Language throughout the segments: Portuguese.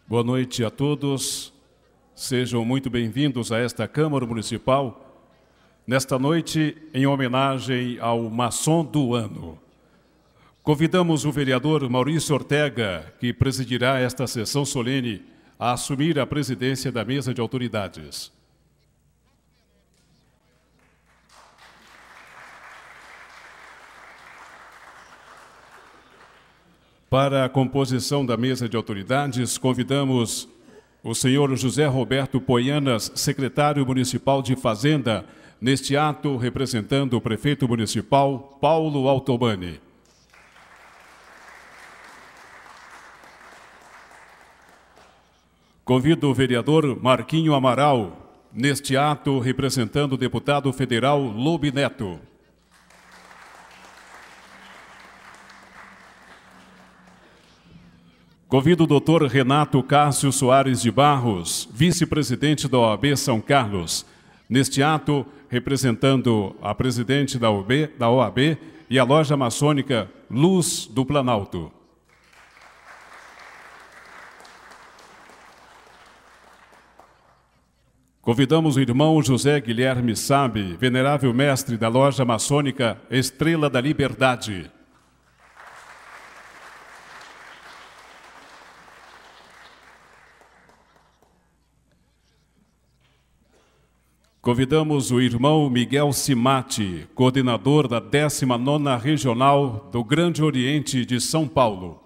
Boa noite a todos. Sejam muito bem-vindos a esta Câmara Municipal, nesta noite em homenagem ao Maçom do Ano. Convidamos o vereador Maurício Ortega, que presidirá esta sessão solene, a assumir a presidência da Mesa de Autoridades. Para a composição da Mesa de Autoridades, convidamos o senhor José Roberto Poianas, secretário municipal de Fazenda, neste ato representando o prefeito municipal, Paulo Altobani. Convido o vereador Marquinho Amaral, neste ato representando o deputado federal Lobe Neto. Convido o doutor Renato Cássio Soares de Barros, vice-presidente da OAB São Carlos, neste ato representando a presidente da OAB e a loja maçônica Luz do Planalto. Convidamos o irmão José Guilherme Sabe, venerável mestre da loja maçônica Estrela da Liberdade. Convidamos o irmão Miguel Cimati, coordenador da 19ª Regional do Grande Oriente de São Paulo.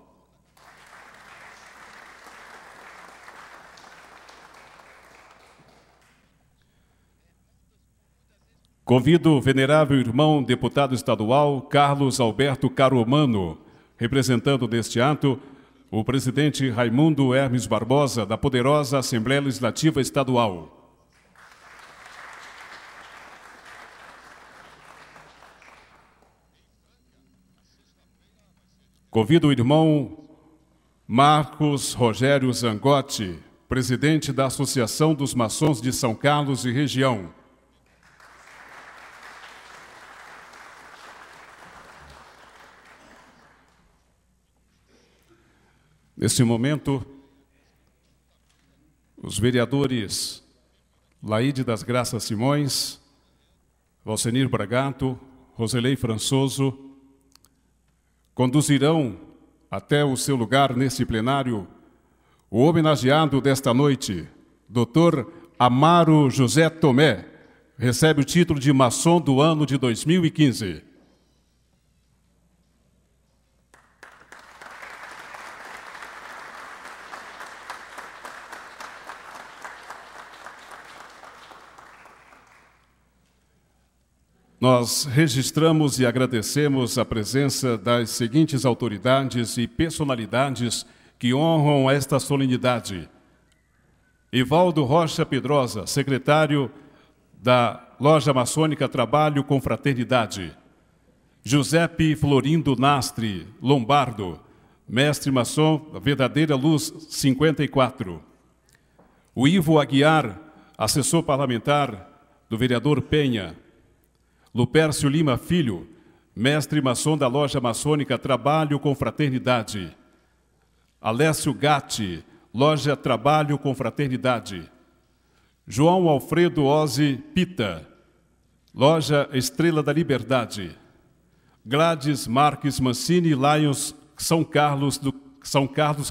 Convido o venerável irmão deputado estadual Carlos Alberto Caromano, representando neste ato o presidente Raimundo Hermes Barbosa, da poderosa Assembleia Legislativa Estadual. Convido o irmão Marcos Rogério Zangotti, presidente da Associação dos Maçons de São Carlos e região. Neste momento, os vereadores Laide das Graças Simões, Valcenir Bragato, Roselei Françoso, conduzirão até o seu lugar neste plenário o homenageado desta noite, Dr. Amaro José Tomé, recebe o título de Maçom do Ano de 2015. Nós registramos e agradecemos a presença das seguintes autoridades e personalidades que honram esta solenidade. Evaldo Rocha Pedrosa, secretário da Loja Maçônica Trabalho com Fraternidade. Giuseppe Florindo Nastre Lombardo, mestre maçom da Verdadeira Luz 54. O Ivo Aguiar, assessor parlamentar do vereador Penha. Lupércio Lima Filho, mestre maçom da Loja Maçônica Trabalho com Fraternidade. Alessio Gatti, Loja Trabalho com Fraternidade. João Alfredo Ozzi Pita, Loja Estrela da Liberdade. Gladys Marques Mancini Lions São Carlos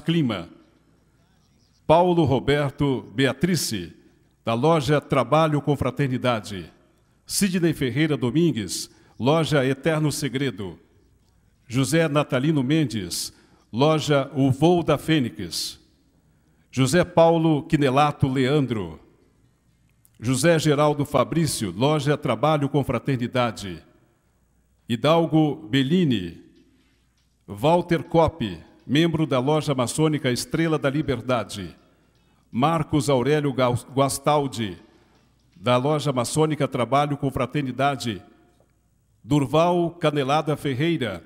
Clima. Paulo Roberto Beatrice, da Loja Trabalho com Fraternidade. Sidney Ferreira Domingues, Loja Eterno Segredo. José Natalino Mendes, Loja O Voo da Fênix. José Paulo Quinelato Leandro. José Geraldo Fabrício, Loja Trabalho com Fraternidade. Hidalgo Bellini. Walter Kopp, membro da Loja Maçônica Estrela da Liberdade. Marcos Aurélio Guastaldi, da Loja Maçônica Trabalho com Fraternidade. Durval Canelada Ferreira,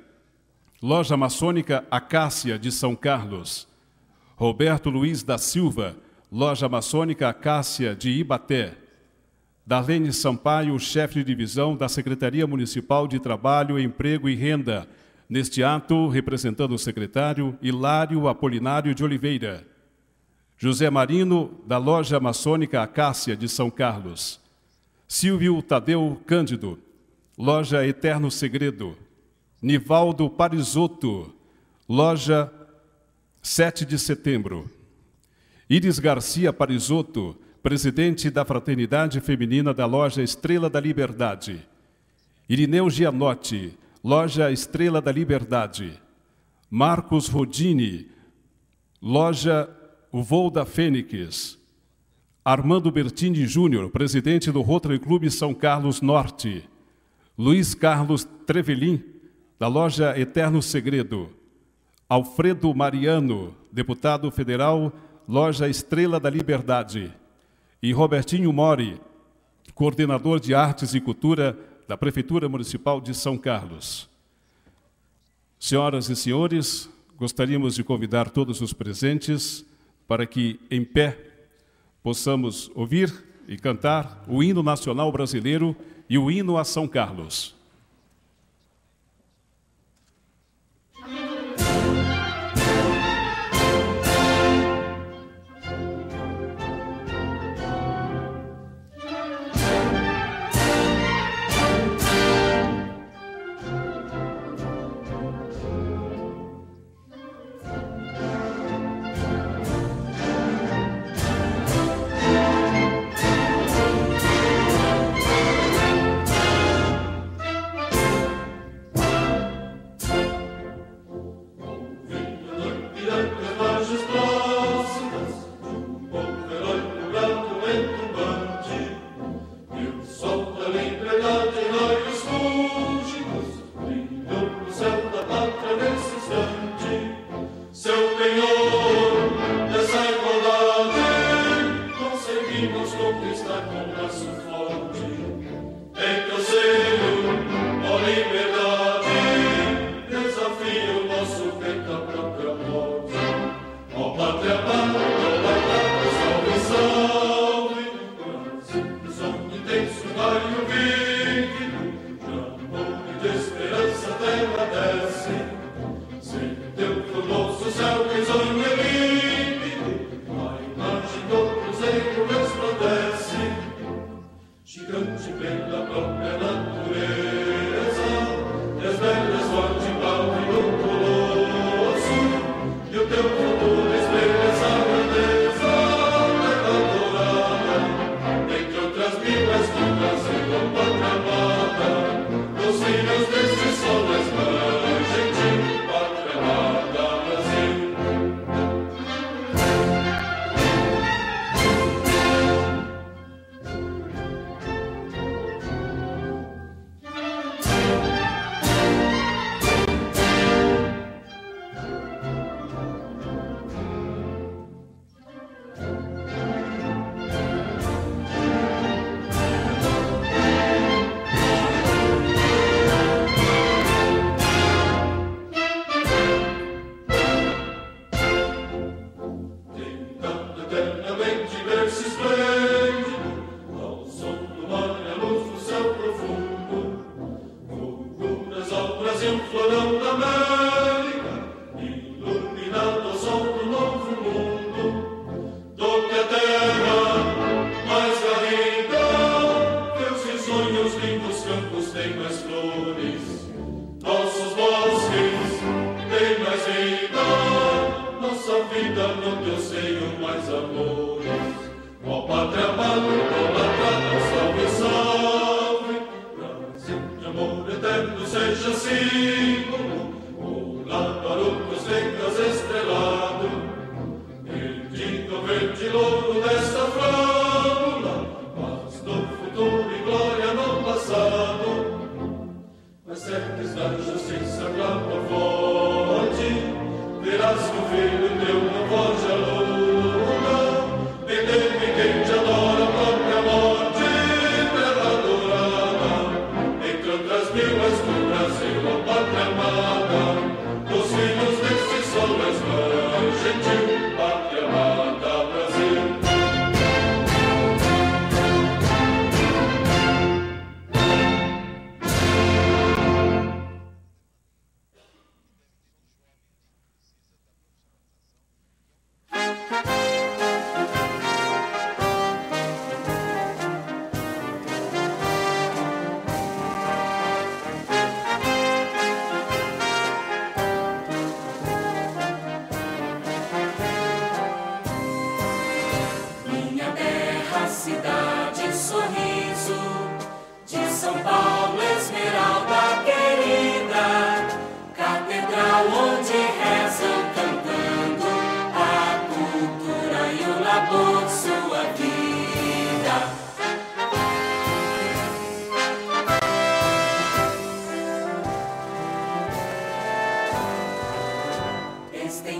Loja Maçônica Acácia de São Carlos. Roberto Luiz da Silva, Loja Maçônica Acácia de Ibaté. Darlene Sampaio, chefe de divisão da Secretaria Municipal de Trabalho, Emprego e Renda. Neste ato, representando o secretário Hilário Apolinário de Oliveira. José Marino, da Loja Maçônica Acácia de São Carlos. Silvio Tadeu Cândido, Loja Eterno Segredo. Nivaldo Parisotto, Loja 7 de Setembro. Iris Garcia Parisotto, presidente da Fraternidade Feminina da Loja Estrela da Liberdade. Irineu Gianotti, Loja Estrela da Liberdade. Marcos Rodini, Loja O Voo da Fênix. Armando Bertini Júnior, presidente do Rotary Clube São Carlos Norte. Luiz Carlos Trevelin, da Loja Eterno Segredo. Alfredo Mariano, deputado federal, Loja Estrela da Liberdade. E Robertinho Mori, coordenador de Artes e Cultura da Prefeitura Municipal de São Carlos. Senhoras e senhores, gostaríamos de convidar todos os presentes para que, em pé, possamos ouvir e cantar o hino nacional brasileiro e o hino a São Carlos.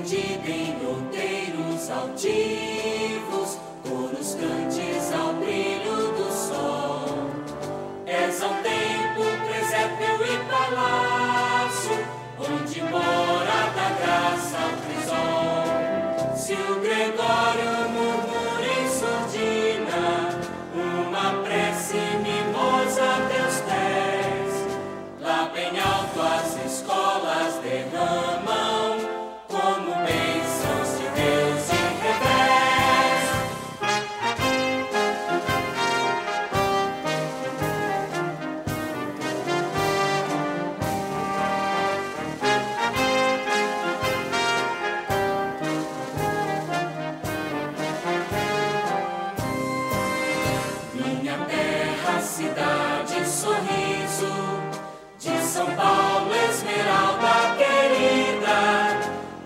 esplêndida em outeiros altivos, coros cantes ao brilho do sol. És ao tempo, presépio e palácio, onde mora da graça o crisol. Se o Gregório murmura em surdina uma prece mimosa a teus pés, lá bem alto as escolas derramam como bênçãos de Deus de revés. Minha terra, cidade, sorriso, de São Paulo, Esmeralda querida,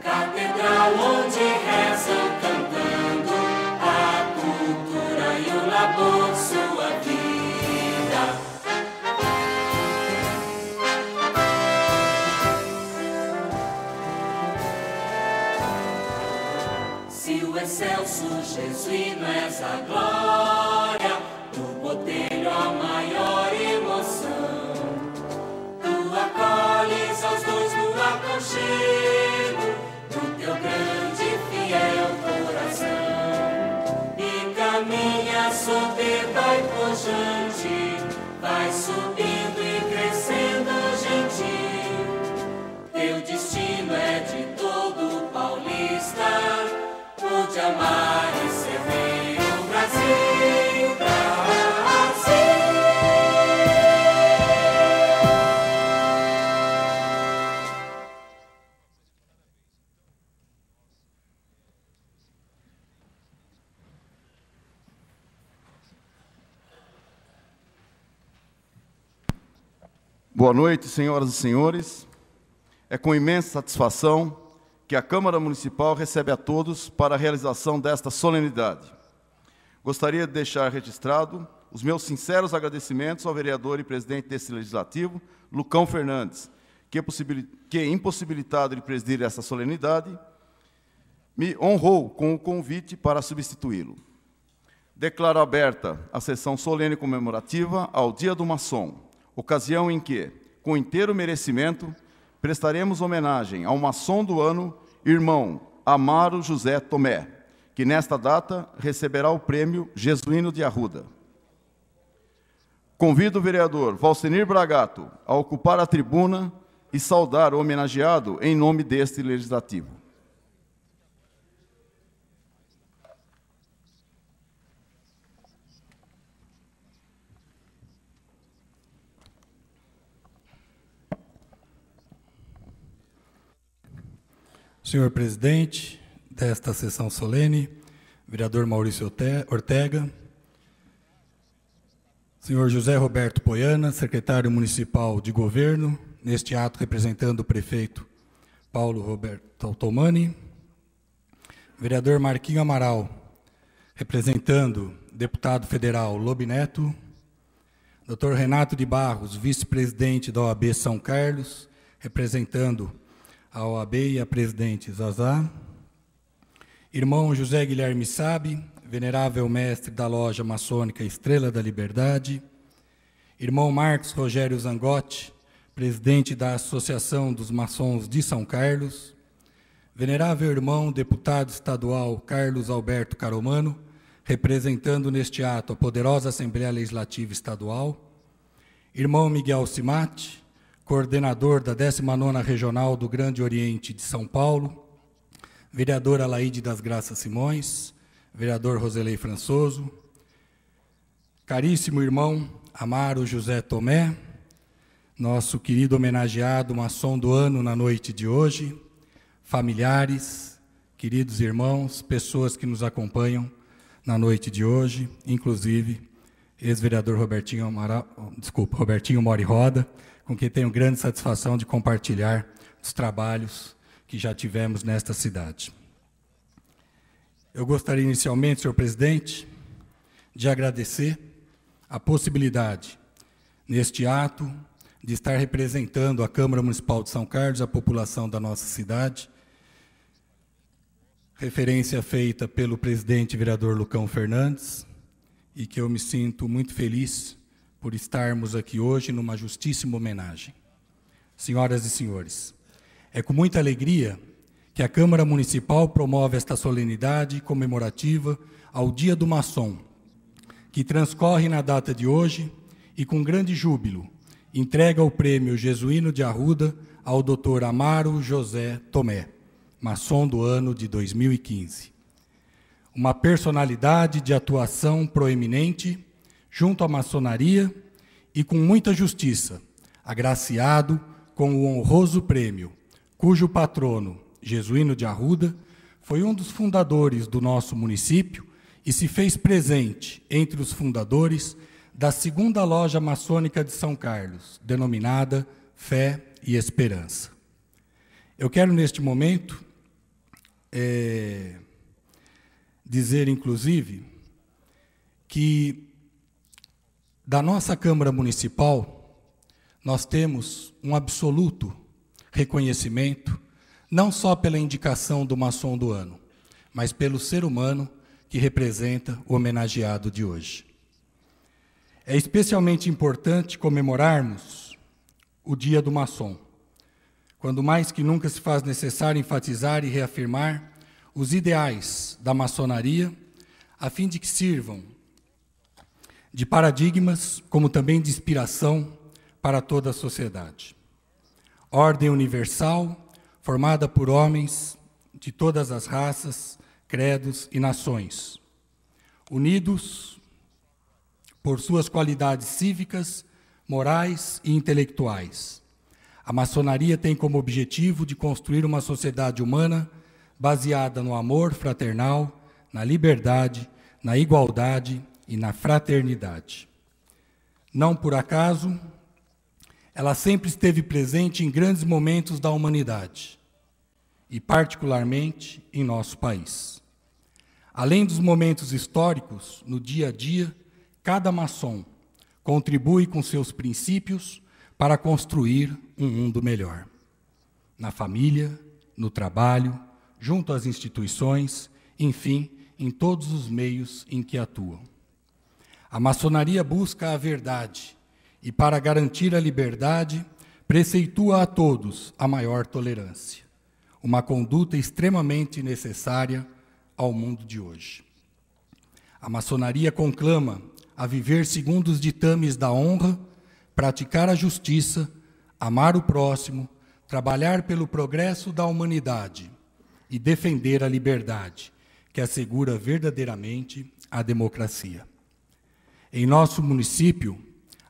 catedral onde rezam cantando a cultura e o labor, sua vida. Se o excelso jesuíno és a glória, do botelho a maior emoção, tu acolhes aos dois no aconchego do teu grande e fiel coração, e caminha soberba e pujante, vai subindo e crescendo gentil. Teu destino é de todo paulista, o de amar e servir o Brasil, Brasil. Boa noite, senhoras e senhores. É com imensa satisfação que a Câmara Municipal recebe a todos para a realização desta solenidade. Gostaria de deixar registrado os meus sinceros agradecimentos ao vereador e presidente desse Legislativo, Lucão Fernandes, que impossibilitado de presidir essa solenidade, me honrou com o convite para substituí-lo. Declaro aberta a sessão solene comemorativa ao Dia do Maçom, ocasião em que, com inteiro merecimento, prestaremos homenagem ao maçom do ano, irmão Amaro José Tomé, que nesta data receberá o prêmio Jesuíno de Arruda. Convido o vereador Valcenir Bragato a ocupar a tribuna e saudar o homenageado em nome deste Legislativo. Senhor presidente desta sessão solene, vereador Maurício Ortega, senhor José Roberto Poiana, secretário municipal de governo, neste ato representando o prefeito Paulo Roberto Altomani, vereador Marquinho Amaral, representando o deputado federal Lobe Neto, doutor Renato de Barros, vice-presidente da OAB São Carlos, representando a OAB e a presidente Zazá, irmão José Guilherme Sabe, venerável mestre da loja maçônica Estrela da Liberdade, irmão Marcos Rogério Zangotti, presidente da Associação dos Maçons de São Carlos, venerável irmão deputado estadual Carlos Alberto Caromano, representando neste ato a poderosa Assembleia Legislativa Estadual, irmão Miguel Cimatti, coordenador da 19ª Regional do Grande Oriente de São Paulo, vereador Alaide das Graças Simões, vereador Roselei Françoso, caríssimo irmão Amaro José Tomé, nosso querido homenageado maçom do ano na noite de hoje, familiares, queridos irmãos, pessoas que nos acompanham na noite de hoje, inclusive ex-vereador Robertinho Mori Roda, com quem tenho grande satisfação de compartilhar os trabalhos que já tivemos nesta cidade. Eu gostaria inicialmente, senhor presidente, de agradecer a possibilidade, neste ato, de estar representando a Câmara Municipal de São Carlos, a população da nossa cidade, referência feita pelo presidente vereador Lucão Fernandes, e que eu me sinto muito feliz por estarmos aqui hoje numa justíssima homenagem. Senhoras e senhores, é com muita alegria que a Câmara Municipal promove esta solenidade comemorativa ao Dia do Maçom, que transcorre na data de hoje e, com grande júbilo, entrega o Prêmio Jesuíno de Arruda ao Dr. Amaro José Tomé, maçom do ano de 2015. Uma personalidade de atuação proeminente junto à maçonaria e com muita justiça, agraciado com o honroso prêmio, cujo patrono, Jesuíno de Arruda, foi um dos fundadores do nosso município e se fez presente entre os fundadores da segunda loja maçônica de São Carlos, denominada Fé e Esperança. Eu quero, neste momento, dizer, inclusive, que da nossa Câmara Municipal nós temos um absoluto reconhecimento, não só pela indicação do maçom do ano, mas pelo ser humano que representa o homenageado de hoje. É especialmente importante comemorarmos o Dia do Maçom, quando mais que nunca se faz necessário enfatizar e reafirmar os ideais da maçonaria, a fim de que sirvam de paradigmas, como também de inspiração para toda a sociedade. Ordem universal, formada por homens de todas as raças, credos e nações, unidos por suas qualidades cívicas, morais e intelectuais. A maçonaria tem como objetivo de construir uma sociedade humana baseada no amor fraternal, na liberdade, na igualdade e na fraternidade. Não por acaso, ela sempre esteve presente em grandes momentos da humanidade, e particularmente em nosso país. Além dos momentos históricos, no dia a dia, cada maçom contribui com seus princípios para construir um mundo melhor. Na família, no trabalho, junto às instituições, enfim, em todos os meios em que atuam. A maçonaria busca a verdade e, para garantir a liberdade, preceitua a todos a maior tolerância, uma conduta extremamente necessária ao mundo de hoje. A maçonaria conclama a viver segundo os ditames da honra, praticar a justiça, amar o próximo, trabalhar pelo progresso da humanidade e defender a liberdade, que assegura verdadeiramente a democracia. Em nosso município,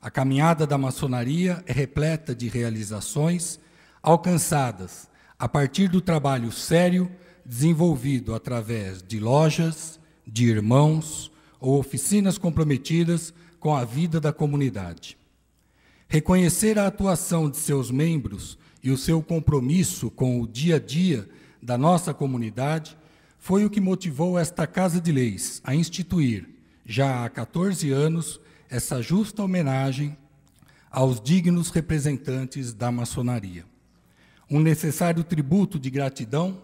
a caminhada da maçonaria é repleta de realizações alcançadas a partir do trabalho sério desenvolvido através de lojas, de irmãos ou oficinas comprometidas com a vida da comunidade. Reconhecer a atuação de seus membros e o seu compromisso com o dia a dia da nossa comunidade foi o que motivou esta Casa de Leis a instituir, já há 14 anos, essa justa homenagem aos dignos representantes da maçonaria. Um necessário tributo de gratidão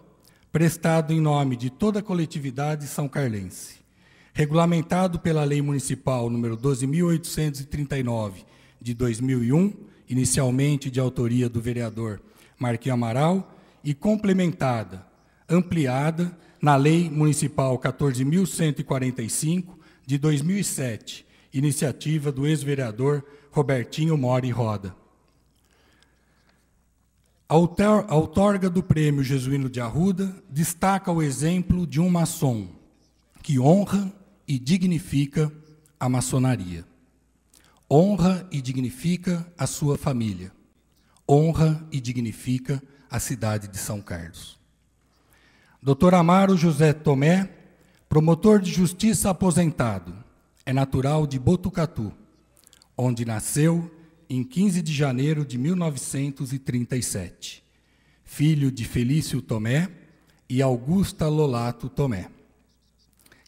prestado em nome de toda a coletividade são-carlense, regulamentado pela Lei Municipal número 12.839, de 2001, inicialmente de autoria do vereador Marquinho Amaral, e complementada, ampliada, na Lei Municipal 14.145, de 2007, iniciativa do ex-vereador Robertinho Mori Roda. A outorga do Prêmio Jesuíno de Arruda destaca o exemplo de um maçom que honra e dignifica a maçonaria. Honra e dignifica a sua família. Honra e dignifica a cidade de São Carlos. Dr. Amaro José Tomé, promotor de justiça aposentado, é natural de Botucatu, onde nasceu em 15 de janeiro de 1937, filho de Felício Tomé e Augusta Lolato Tomé.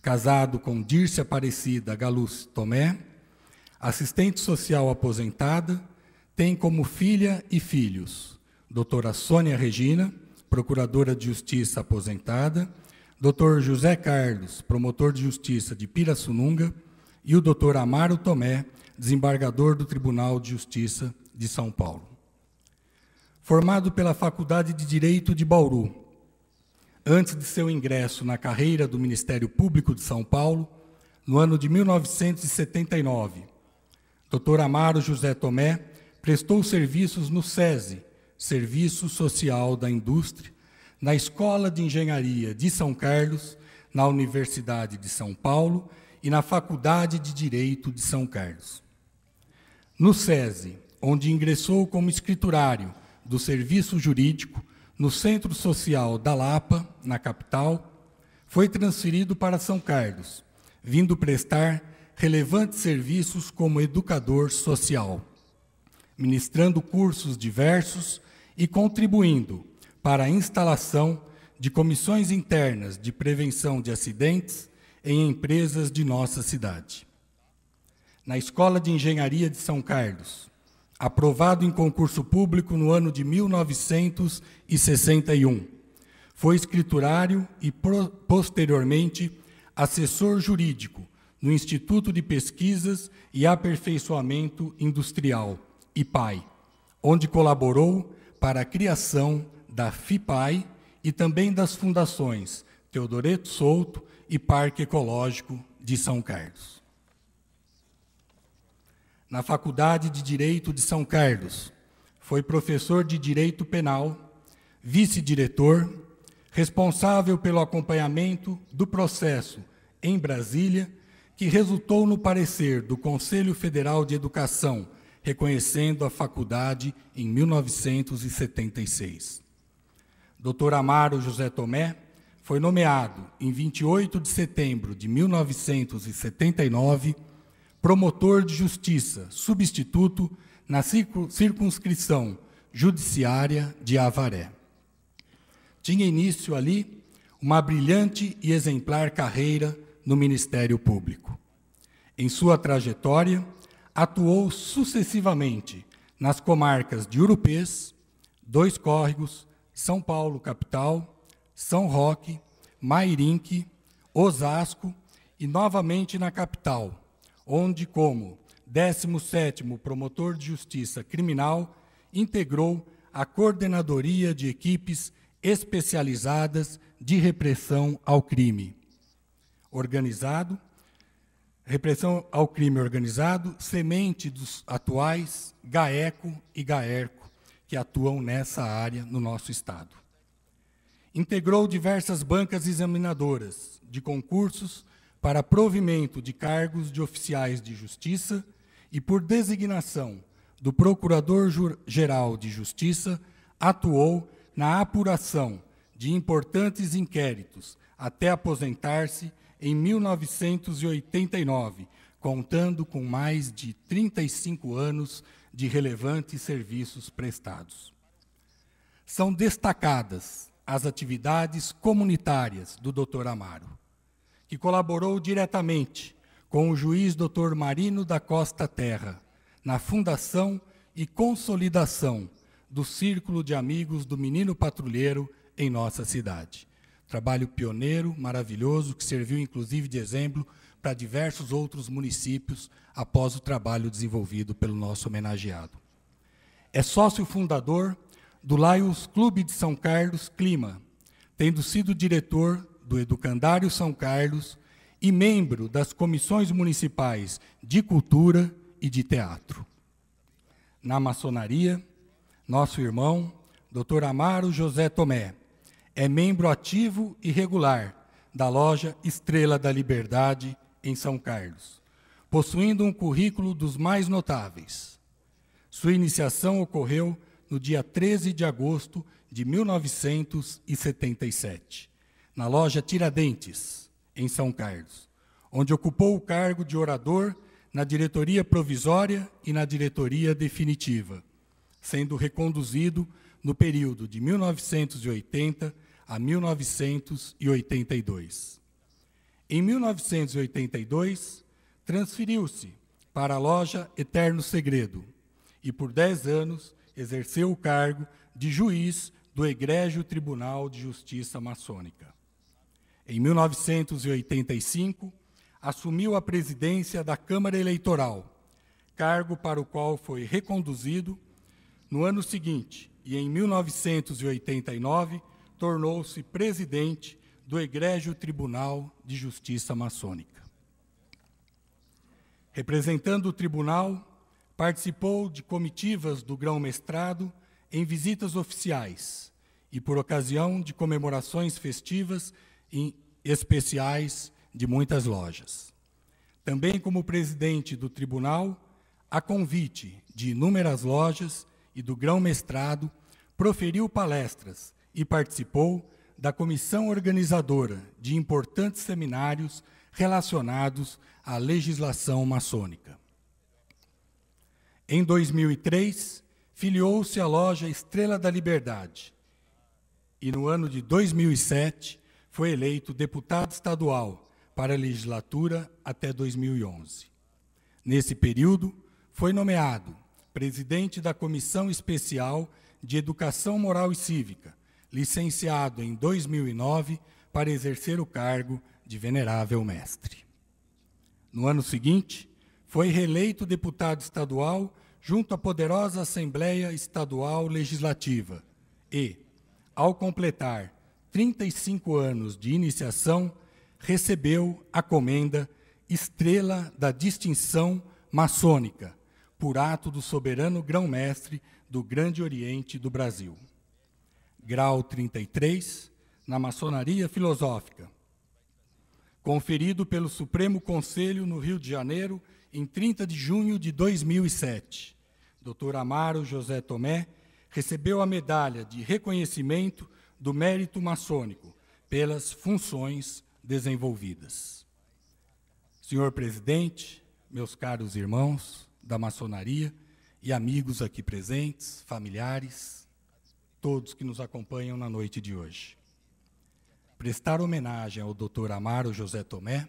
Casado com Dirce Aparecida Galuz Tomé, assistente social aposentada, tem como filha e filhos doutora Sônia Regina, procuradora de justiça aposentada, Dr. José Carlos, promotor de justiça de Pirassununga, e o Dr. Amaro Tomé, desembargador do Tribunal de Justiça de São Paulo. Formado pela Faculdade de Direito de Bauru, antes de seu ingresso na carreira do Ministério Público de São Paulo, no ano de 1979, Dr. Amaro José Tomé prestou serviços no SESI, Serviço Social da Indústria, na Escola de Engenharia de São Carlos, na Universidade de São Paulo e na Faculdade de Direito de São Carlos. No SESI, onde ingressou como escriturário do Serviço Jurídico, no Centro Social da Lapa, na capital, foi transferido para São Carlos, vindo prestar relevantes serviços como educador social, ministrando cursos diversos e contribuindo para a instalação de comissões internas de prevenção de acidentes em empresas de nossa cidade. Na Escola de Engenharia de São Carlos, aprovado em concurso público no ano de 1961, foi escriturário e, posteriormente, assessor jurídico no Instituto de Pesquisas e Aperfeiçoamento Industrial, IPAI, onde colaborou para a criação da FIPAI e também das fundações Teodoreto Souto e Parque Ecológico de São Carlos. Na Faculdade de Direito de São Carlos, foi professor de Direito Penal, vice-diretor, responsável pelo acompanhamento do processo em Brasília, que resultou no parecer do Conselho Federal de Educação, reconhecendo a faculdade em 1976. Dr. Amaro José Tomé foi nomeado, em 28 de setembro de 1979, promotor de justiça substituto na circunscrição judiciária de Avaré. Tinha início ali uma brilhante e exemplar carreira no Ministério Público. Em sua trajetória, atuou sucessivamente nas comarcas de Urupês, Dois Córregos, São Paulo capital, São Roque, Mairinque, Osasco e novamente na capital, onde, como 17º promotor de justiça criminal, integrou a coordenadoria de equipes especializadas de repressão ao crime organizado, semente dos atuais GAECO e GAERCO, que atuam nessa área no nosso Estado. Integrou diversas bancas examinadoras de concursos para provimento de cargos de oficiais de justiça e, por designação do Procurador-Geral de Justiça, atuou na apuração de importantes inquéritos até aposentar-se em 1989, contando com mais de 35 anos de relevantes serviços prestados. São destacadas as atividades comunitárias do Dr. Amaro, que colaborou diretamente com o juiz Dr. Marino da Costa Terra na fundação e consolidação do Círculo de Amigos do Menino Patrulheiro em nossa cidade. Trabalho pioneiro, maravilhoso, que serviu inclusive de exemplo para diversos outros municípios após o trabalho desenvolvido pelo nosso homenageado. É sócio fundador do Lions Clube de São Carlos Clima, tendo sido diretor do Educandário São Carlos e membro das comissões municipais de cultura e de teatro. Na maçonaria, nosso irmão, Dr. Amaro José Tomé, é membro ativo e regular da loja Estrela da Liberdade, em São Carlos, possuindo um currículo dos mais notáveis. Sua iniciação ocorreu no dia 13 de agosto de 1977, na loja Tiradentes, em São Carlos, onde ocupou o cargo de orador na diretoria provisória e na diretoria definitiva, sendo reconduzido no período de 1980 a 1982. Em 1982, transferiu-se para a loja Eterno Segredo e, por 10 anos, exerceu o cargo de juiz do Egrégio Tribunal de Justiça Maçônica. Em 1985, assumiu a presidência da Câmara Eleitoral, cargo para o qual foi reconduzido no ano seguinte, e em 1989 tornou-se presidente do Egrégio Tribunal de Justiça Maçônica. Representando o tribunal, participou de comitivas do grão-mestrado em visitas oficiais e por ocasião de comemorações festivas e especiais de muitas lojas. Também como presidente do tribunal, a convite de inúmeras lojas e do grão-mestrado, proferiu palestras e participou da comissão organizadora de importantes seminários relacionados à legislação maçônica. Em 2003, filiou-se à loja Estrela da Liberdade e, no ano de 2007, foi eleito deputado estadual para a legislatura até 2011. Nesse período, foi nomeado presidente da Comissão Especial de Educação Moral e Cívica, licenciado em 2009 para exercer o cargo de venerável mestre. No ano seguinte, foi reeleito deputado estadual junto à poderosa Assembleia Estadual Legislativa e, ao completar 35 anos de iniciação, recebeu a comenda Estrela da Distinção Maçônica, por ato do soberano grão-mestre do Grande Oriente do Brasil. Grau 33, na Maçonaria Filosófica, conferido pelo Supremo Conselho no Rio de Janeiro em 30 de junho de 2007. Dr. Amaro José Tomé recebeu a medalha de reconhecimento do mérito maçônico pelas funções desenvolvidas. Senhor presidente, meus caros irmãos da maçonaria e amigos aqui presentes, familiares, todos que nos acompanham na noite de hoje. Prestar homenagem ao Dr. Amaro José Tomé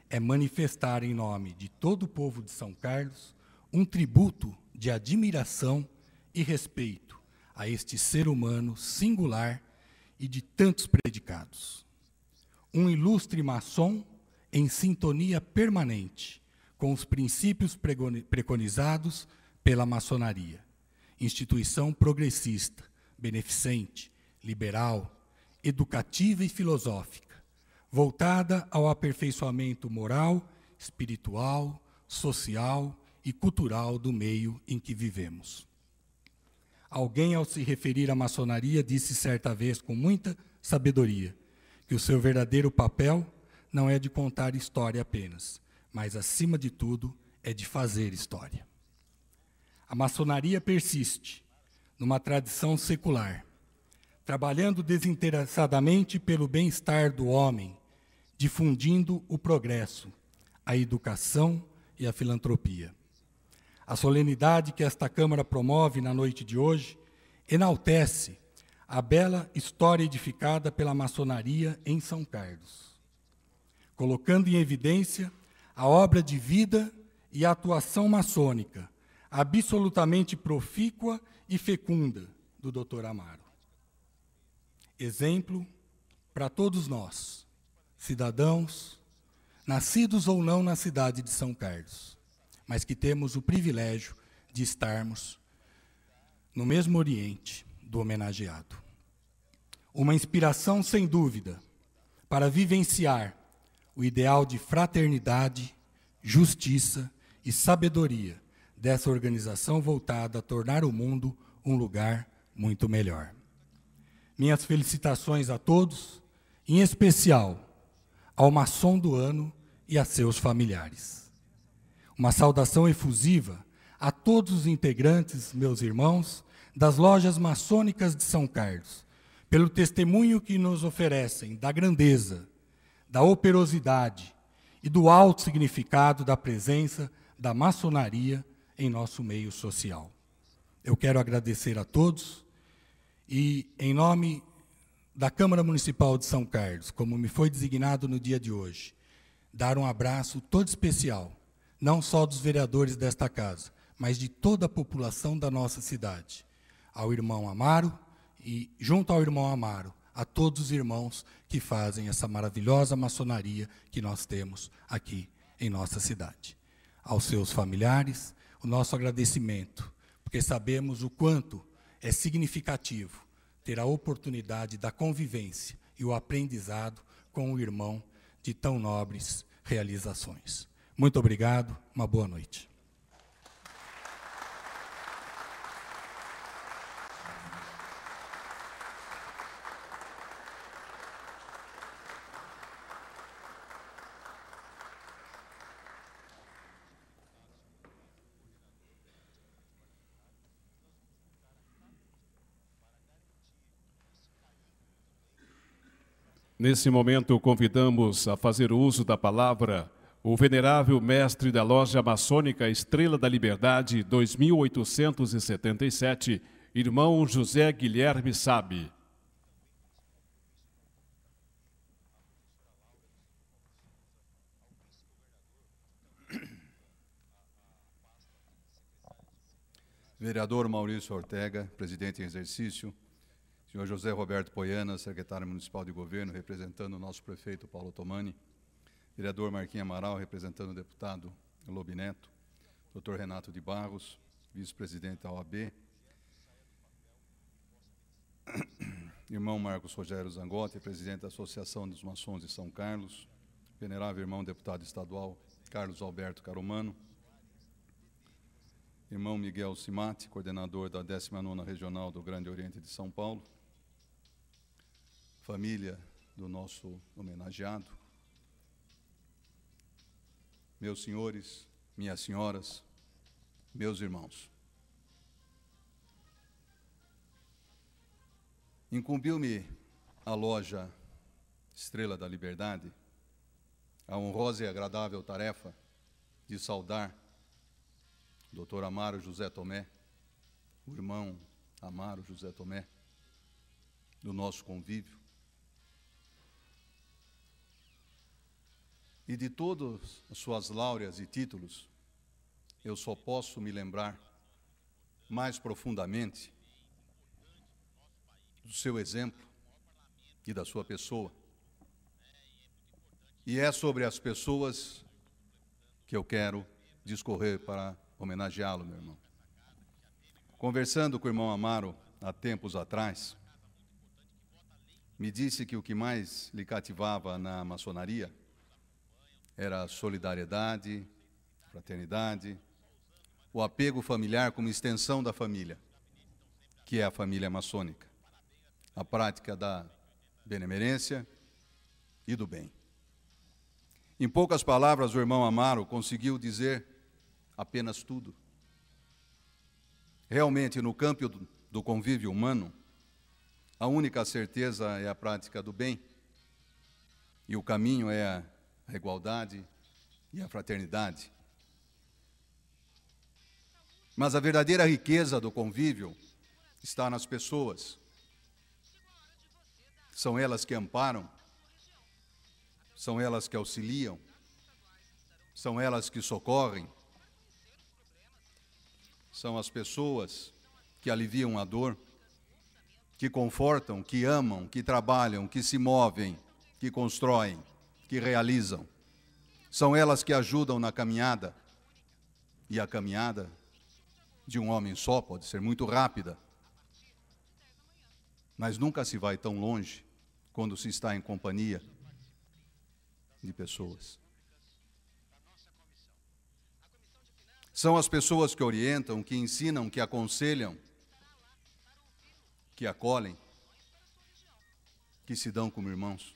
é manifestar em nome de todo o povo de São Carlos um tributo de admiração e respeito a este ser humano singular e de tantos predicados. Um ilustre maçom em sintonia permanente com os princípios preconizados pela maçonaria, instituição progressista, beneficente, liberal, educativa e filosófica, voltada ao aperfeiçoamento moral, espiritual, social e cultural do meio em que vivemos. Alguém, ao se referir à maçonaria, disse certa vez com muita sabedoria que o seu verdadeiro papel não é de contar história apenas, mas, acima de tudo, é de fazer história. A maçonaria persiste numa tradição secular, trabalhando desinteressadamente pelo bem-estar do homem, difundindo o progresso, a educação e a filantropia. A solenidade que esta Câmara promove na noite de hoje enaltece a bela história edificada pela maçonaria em São Carlos, colocando em evidência a obra de vida e a atuação maçônica, absolutamente profícua e fecunda, do Dr. Amaro. Exemplo para todos nós, cidadãos, nascidos ou não na cidade de São Carlos, mas que temos o privilégio de estarmos no mesmo Oriente do homenageado. Uma inspiração, sem dúvida, para vivenciar o ideal de fraternidade, justiça e sabedoria dessa organização voltada a tornar o mundo um lugar muito melhor. Minhas felicitações a todos, em especial ao maçom do ano e a seus familiares. Uma saudação efusiva a todos os integrantes, meus irmãos, das lojas maçônicas de São Carlos, pelo testemunho que nos oferecem da grandeza, da operosidade e do alto significado da presença da maçonaria em nosso meio social. Eu quero agradecer a todos e, em nome da Câmara Municipal de São Carlos, como me foi designado no dia de hoje, dar um abraço todo especial, não só dos vereadores desta casa, mas de toda a população da nossa cidade, ao irmão Amaro e, junto ao irmão Amaro, a todos os irmãos que fazem essa maravilhosa maçonaria que nós temos aqui em nossa cidade. Aos seus familiares, o nosso agradecimento, porque sabemos o quanto é significativo ter a oportunidade da convivência e o aprendizado com o irmão de tão nobres realizações. Muito obrigado, uma boa noite. Nesse momento, convidamos a fazer uso da palavra o venerável mestre da Loja Maçônica Estrela da Liberdade 2877, irmão José Guilherme Sabe. Vereador Maurício Ortega, presidente em exercício, senhor José Roberto Poiana, secretário municipal de governo, representando o nosso prefeito Paulo Tomani, vereador Marquinhos Amaral, representando o deputado Lobi Neto, doutor Renato de Barros, vice-presidente da OAB, irmão Marcos Rogério Zangotti, presidente da Associação dos Maçons de São Carlos, venerável irmão deputado estadual Carlos Alberto Caromano, irmão Miguel Cimati, coordenador da 19ª Regional do Grande Oriente de São Paulo, família do nosso homenageado, meus senhores, minhas senhoras, meus irmãos. Incumbiu-me a loja Estrela da Liberdade a honrosa e agradável tarefa de saudar o Dr. Amaro José Tomé, o irmão Amaro José Tomé, do nosso convívio. E de todas as suas láureas e títulos, eu só posso me lembrar mais profundamente do seu exemplo e da sua pessoa. E é sobre as pessoas que eu quero discorrer para homenageá-lo, meu irmão. Conversando com o irmão Amaro há tempos atrás, me disse que o que mais lhe cativava na maçonaria era a solidariedade, fraternidade, o apego familiar como extensão da família, que é a família maçônica, a prática da benemerência e do bem. Em poucas palavras, o irmão Amaro conseguiu dizer apenas tudo. Realmente, no campo do convívio humano, a única certeza é a prática do bem, e o caminho é a igualdade e a fraternidade. Mas a verdadeira riqueza do convívio está nas pessoas. São elas que amparam, são elas que auxiliam, são elas que socorrem, são as pessoas que aliviam a dor, que confortam, que amam, que trabalham, que se movem, que constroem, que realizam. São elas que ajudam na caminhada, e a caminhada de um homem só pode ser muito rápida, mas nunca se vai tão longe quando se está em companhia de pessoas. São as pessoas que orientam, que ensinam, que aconselham, que acolhem, que se dão como irmãos.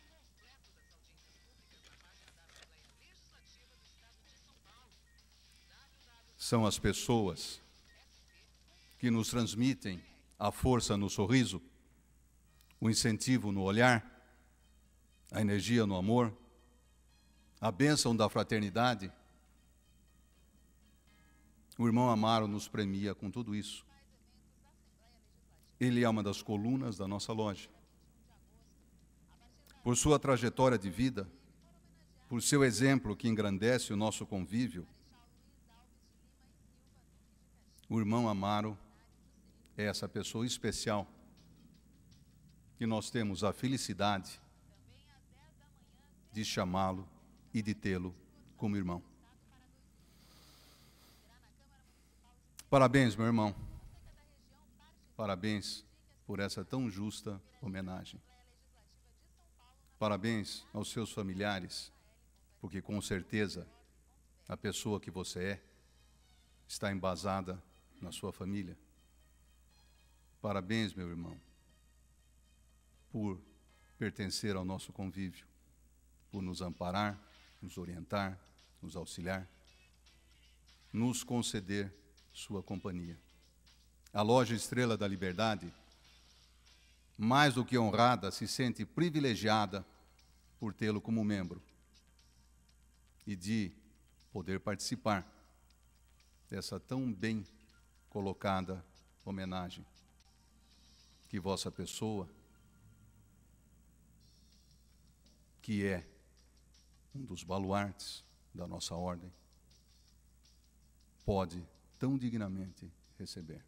São as pessoas que nos transmitem a força no sorriso, o incentivo no olhar, a energia no amor, a bênção da fraternidade. O irmão Amaro nos premia com tudo isso. Ele é uma das colunas da nossa loja. Por sua trajetória de vida, por seu exemplo que engrandece o nosso convívio, o irmão Amaro é essa pessoa especial que nós temos a felicidade de chamá-lo e de tê-lo como irmão. Parabéns, meu irmão. Parabéns por essa tão justa homenagem. Parabéns aos seus familiares, porque com certeza a pessoa que você é está embasada na sua família. Parabéns, meu irmão, por pertencer ao nosso convívio, por nos amparar, nos orientar, nos auxiliar, nos conceder sua companhia. A Loja Estrela da Liberdade, mais do que honrada, se sente privilegiada por tê-lo como membro e de poder participar dessa tão bem colocada homenagem que vossa pessoa, que é um dos baluartes da nossa ordem, pode tão dignamente receber.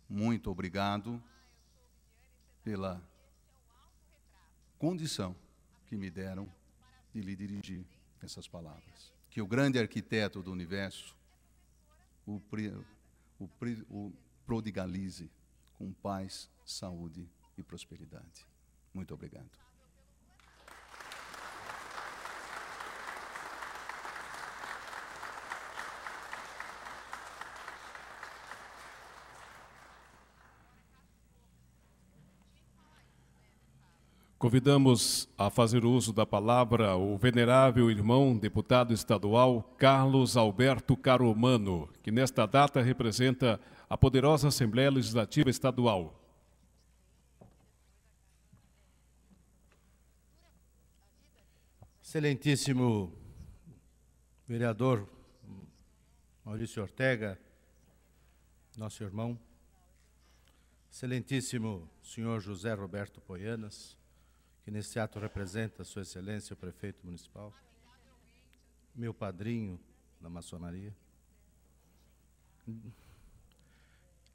Muito obrigado pela condição que me deram de lhe dirigir essas palavras. Que o grande arquiteto do universo o prodigalize com paz, saúde e prosperidade. Muito obrigado. Convidamos a fazer uso da palavra o venerável irmão deputado estadual Carlos Alberto Caromano, que nesta data representa a poderosa Assembleia Legislativa Estadual. Excelentíssimo vereador Maurício Ortega, nosso irmão, excelentíssimo senhor José Roberto Poianas, que nesse ato representa Sua Excelência o Prefeito Municipal, meu padrinho na maçonaria,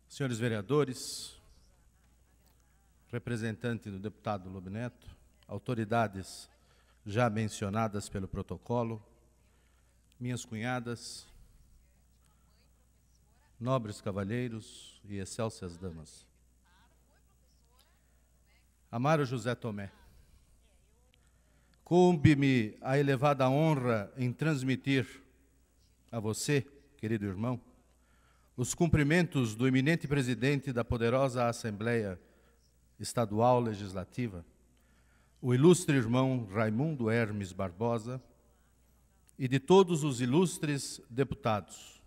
senhores vereadores, representante do deputado Lobo Neto, autoridades já mencionadas pelo protocolo, minhas cunhadas, nobres cavalheiros e excelsas damas. Amaro José Tomé, coube-me a elevada honra em transmitir a você, querido irmão, os cumprimentos do eminente presidente da poderosa Assembleia Estadual Legislativa, o ilustre irmão Raimundo Hermes Barbosa, e de todos os ilustres deputados,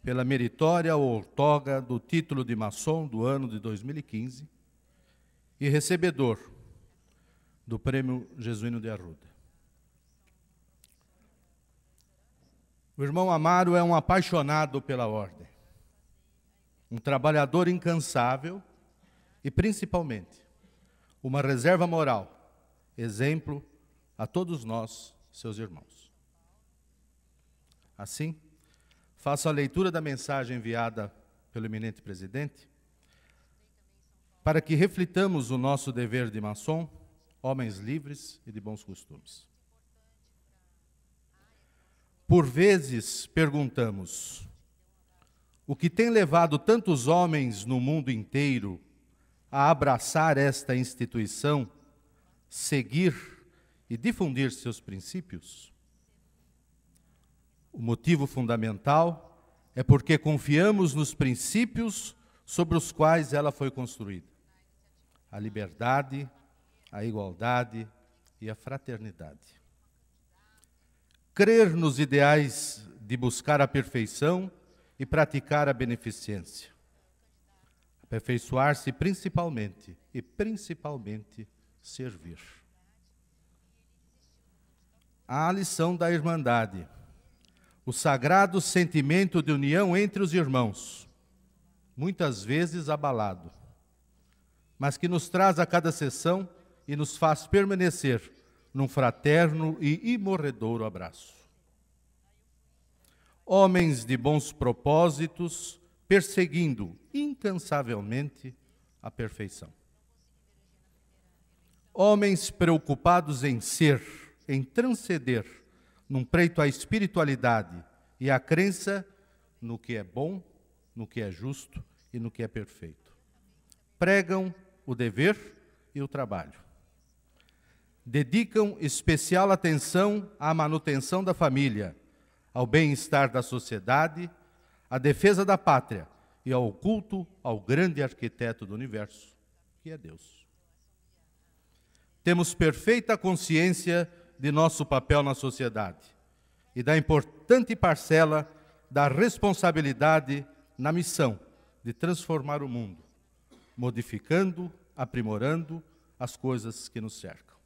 pela meritória outorga do título de maçom do ano de 2015 e recebedor do Prêmio Jesuíno de Arruda. O irmão Amaro é um apaixonado pela ordem, um trabalhador incansável e, principalmente, uma reserva moral, exemplo a todos nós, seus irmãos. Assim, faço a leitura da mensagem enviada pelo eminente presidente, para que reflitamos o nosso dever de maçom, homens livres e de bons costumes. Por vezes perguntamos, o que tem levado tantos homens no mundo inteiro a abraçar esta instituição, seguir e difundir seus princípios? O motivo fundamental é porque confiamos nos princípios sobre os quais ela foi construída: a liberdade, a igualdade e a fraternidade. Crer nos ideais de buscar a perfeição e praticar a beneficência. Aperfeiçoar-se principalmente, e principalmente servir. A lição da irmandade, o sagrado sentimento de união entre os irmãos, muitas vezes abalado, mas que nos traz a cada sessão e nos faz permanecer num fraterno e imorredouro abraço. Homens de bons propósitos, perseguindo incansavelmente a perfeição. homens preocupados em ser, em transcender, num preito à espiritualidade e à crença no que é bom, no que é justo e no que é perfeito. Pregam o dever e o trabalho. Dedicam especial atenção à manutenção da família, ao bem-estar da sociedade, à defesa da pátria e ao culto ao grande arquiteto do universo, que é Deus. Temos perfeita consciência de nosso papel na sociedade e da importante parcela da responsabilidade na missão de transformar o mundo, modificando, aprimorando as coisas que nos cercam.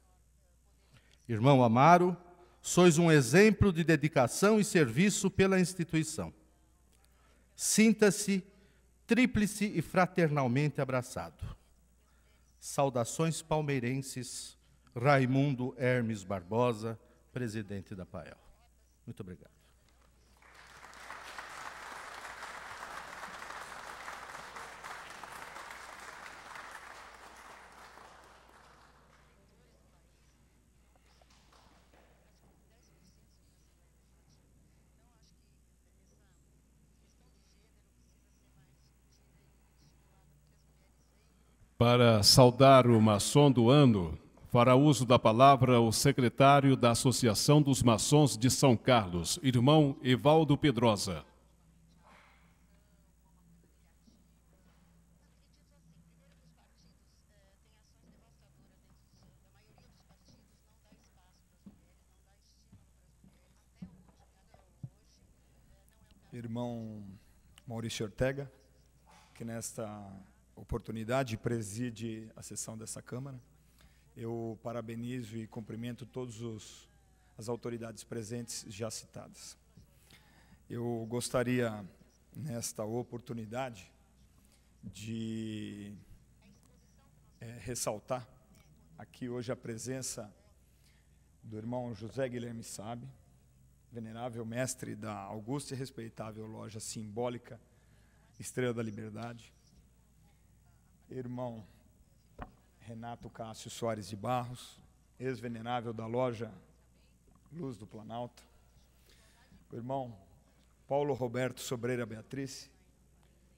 Irmão Amaro, sois um exemplo de dedicação e serviço pela instituição. Sinta-se tríplice e fraternalmente abraçado. Saudações palmeirenses, Raimundo Hermes Barbosa, presidente da PAEL. Muito obrigado. Para saudar o maçom do ano, fará uso da palavra o secretário da Associação dos Maçons de São Carlos, irmão Evaldo Pedrosa. Irmão Maurício Ortega, que nesta oportunidade preside a sessão dessa Câmara. Eu parabenizo e cumprimento todas as autoridades presentes já citadas. Eu gostaria, nesta oportunidade, de ressaltar aqui hoje a presença do irmão José Guilherme Sabe, venerável mestre da augusta e respeitável loja simbólica Estrela da Liberdade, irmão Renato Cássio Soares de Barros, ex-venerável da loja Luz do Planalto, o irmão Paulo Roberto Sobreira Beatriz,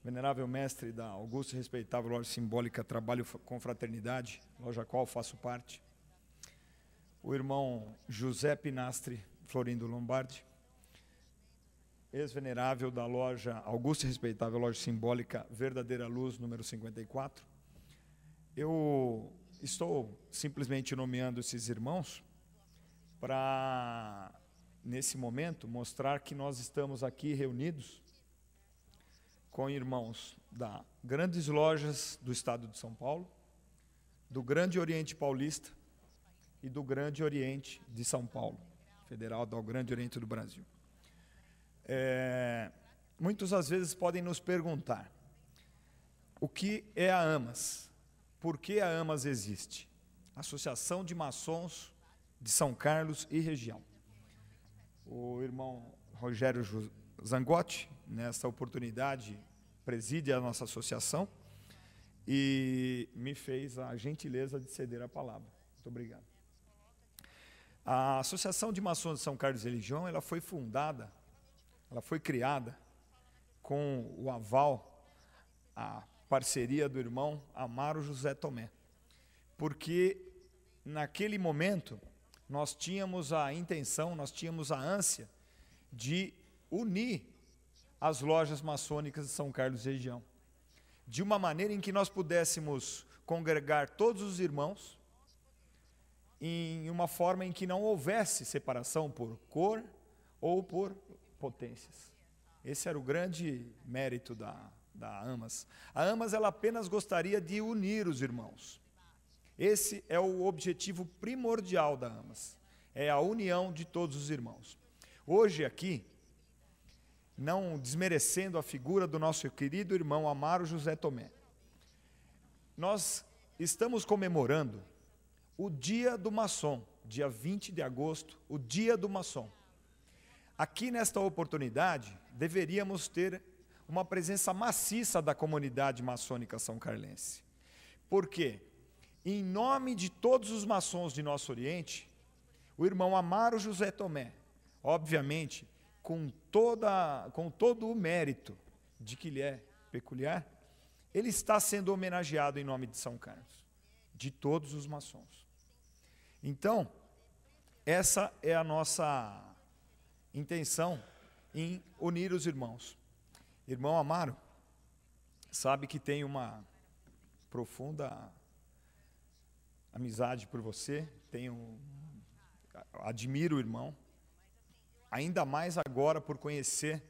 venerável mestre da augusta e respeitável loja simbólica Trabalho com Fraternidade, loja a qual faço parte, o irmão José Pinastre Florindo Lombardi, ex-venerável da loja augusta e respeitável loja simbólica Verdadeira Luz, número 54. Eu estou simplesmente nomeando esses irmãos para, nesse momento, mostrar que nós estamos aqui reunidos com irmãos da grandes lojas do estado de São Paulo, do Grande Oriente Paulista e do Grande Oriente de São Paulo, federal do Grande Oriente do Brasil. Muitos às vezes podem nos perguntar o que é a AMAS, por que a AMAS existe? Associação de Maçons de São Carlos e região. O irmão Rogério Zangotti, nessa oportunidade, preside a nossa associação e me fez a gentileza de ceder a palavra. Muito obrigado. A Associação de Maçons de São Carlos e região, ela foi fundada, ela foi criada com o aval, a parceria do irmão Amaro José Tomé, porque naquele momento nós tínhamos a intenção, nós tínhamos a ânsia de unir as lojas maçônicas de São Carlos e região, de uma maneira em que nós pudéssemos congregar todos os irmãos em uma forma em que não houvesse separação por cor ou por potências. Esse era o grande mérito da AMAS. A AMAS, ela apenas gostaria de unir os irmãos. Esse é o objetivo primordial da AMAS, é a união de todos os irmãos. Hoje aqui, não desmerecendo a figura do nosso querido irmão Amaro José Tomé, nós estamos comemorando o Dia do Maçom, dia 20 de agosto, o Dia do Maçom. Aqui nesta oportunidade, deveríamos ter uma presença maciça da comunidade maçônica são carlense. Por quê? em nome de todos os maçons de Nosso Oriente, o irmão Amaro José Tomé, obviamente, com todo o mérito de que lhe é peculiar, ele está sendo homenageado em nome de São Carlos, de todos os maçons. Então, essa é a nossa intenção em unir os irmãos. Irmão Amaro, sabe que tem uma profunda amizade por você, admiro o irmão, ainda mais agora por conhecer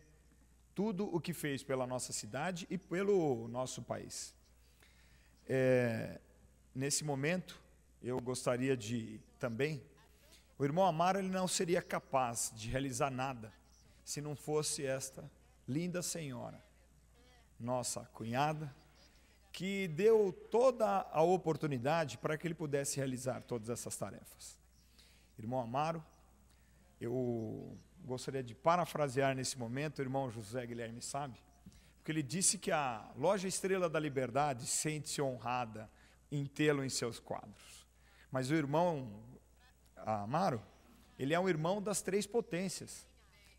tudo o que fez pela nossa cidade e pelo nosso país. Nesse momento, eu gostaria de também, o irmão Amaro ele não seria capaz de realizar nada se não fosse esta linda senhora, nossa cunhada, que deu toda a oportunidade para que ele pudesse realizar todas essas tarefas. Irmão Amaro, eu gostaria de parafrasear nesse momento o irmão José Guilherme Sabe, porque ele disse que a loja Estrela da Liberdade sente-se honrada em tê-lo em seus quadros. Mas o irmão Amaro, ele é um irmão das três potências.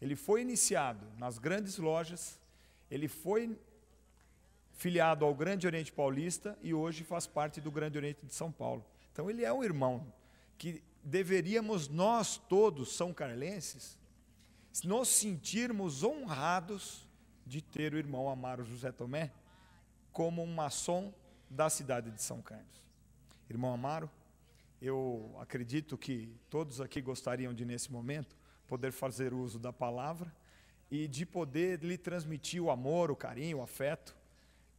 Ele foi iniciado nas grandes lojas, ele foi filiado ao Grande Oriente Paulista e hoje faz parte do Grande Oriente de São Paulo. Então ele é um irmão que deveríamos nós todos, são carlenses, nos sentirmos honrados de ter o irmão Amaro José Tomé como um maçom da cidade de São Carlos. Irmão Amaro, eu acredito que todos aqui gostariam de, nesse momento, poder fazer uso da palavra e de poder lhe transmitir o amor, o carinho, o afeto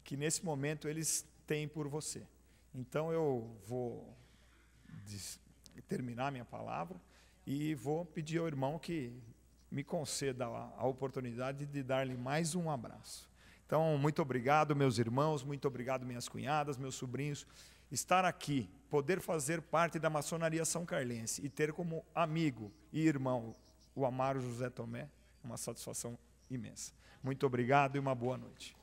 que nesse momento eles têm por você. Então eu vou terminar minha palavra e vou pedir ao irmão que me conceda a oportunidade de dar-lhe mais um abraço. Então, muito obrigado, meus irmãos, muito obrigado, minhas cunhadas, meus sobrinhos. Estar aqui, poder fazer parte da maçonaria são carlense e ter como amigo e irmão o Amaro José Tomé, uma satisfação imensa. Muito obrigado e uma boa noite.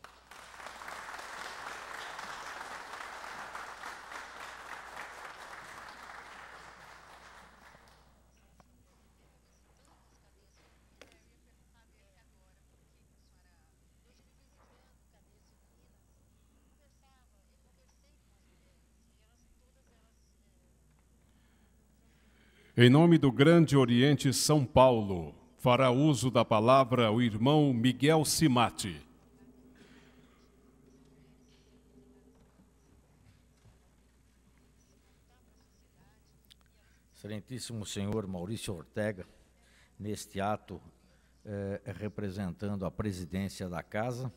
Em nome do Grande Oriente São Paulo, fará uso da palavra o irmão Miguel Simati. Excelentíssimo senhor Maurício Ortega, neste ato representando a presidência da Casa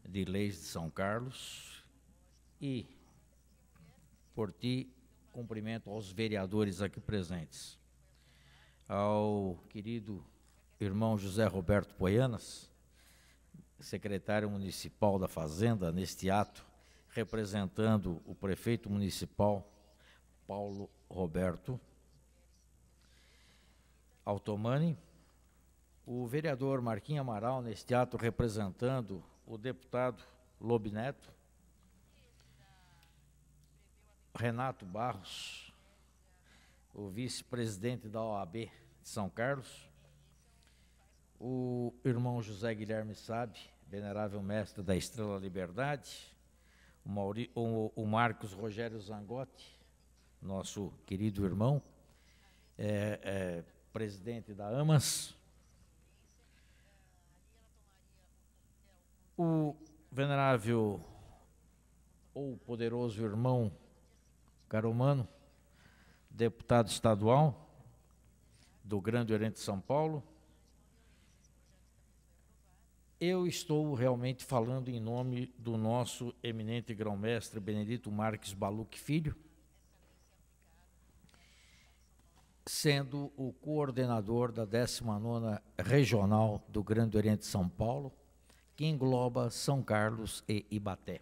de Leis de São Carlos e, por ti, cumprimento aos vereadores aqui presentes, ao querido irmão José Roberto Poianas, secretário municipal da Fazenda, neste ato, representando o prefeito municipal, Paulo Roberto Altomani, o vereador Marquinhos Amaral, neste ato, representando o deputado Lobe Neto, Renato Barros, o vice-presidente da OAB de São Carlos, o irmão José Guilherme Sabe, venerável mestre da Estrela Liberdade, o Marcos Rogério Zangotti, nosso querido irmão, presidente da AMAS, o venerável ou poderoso irmão Caromano, deputado estadual do Grande Oriente de São Paulo. Eu estou realmente falando em nome do nosso eminente grão-mestre Benedito Marques Baluc Filho, sendo o coordenador da 19ª Regional do Grande Oriente de São Paulo, que engloba São Carlos e Ibaté.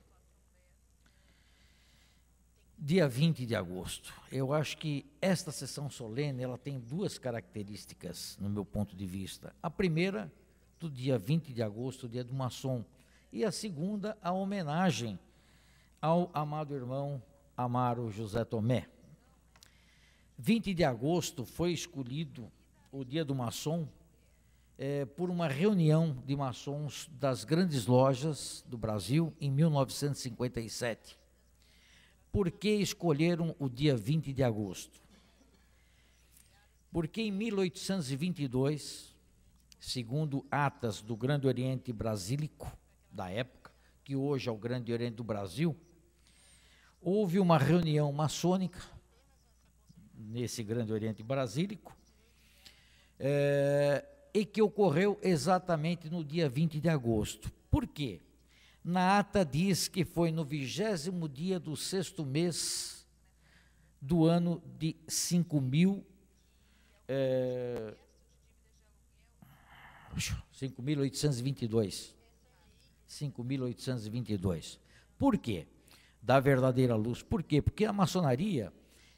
Dia 20 de agosto. Eu acho que esta sessão solene ela tem duas características, no meu ponto de vista. A primeira, do dia 20 de agosto, dia do maçom, e a segunda, a homenagem ao amado irmão Amaro José Tomé. 20 de agosto foi escolhido o dia do maçom por uma reunião de maçons das grandes lojas do Brasil em 1957. Por que escolheram o dia 20 de agosto? Porque em 1822, segundo atas do Grande Oriente Brasílico, da época, que hoje é o Grande Oriente do Brasil, houve uma reunião maçônica nesse Grande Oriente Brasílico, e que ocorreu exatamente no dia 20 de agosto. Por quê? Na ata diz que foi no 20º dia do 6º mês do ano de 5.822. 5.822. Por quê? Da verdadeira luz. Por quê? Porque a maçonaria,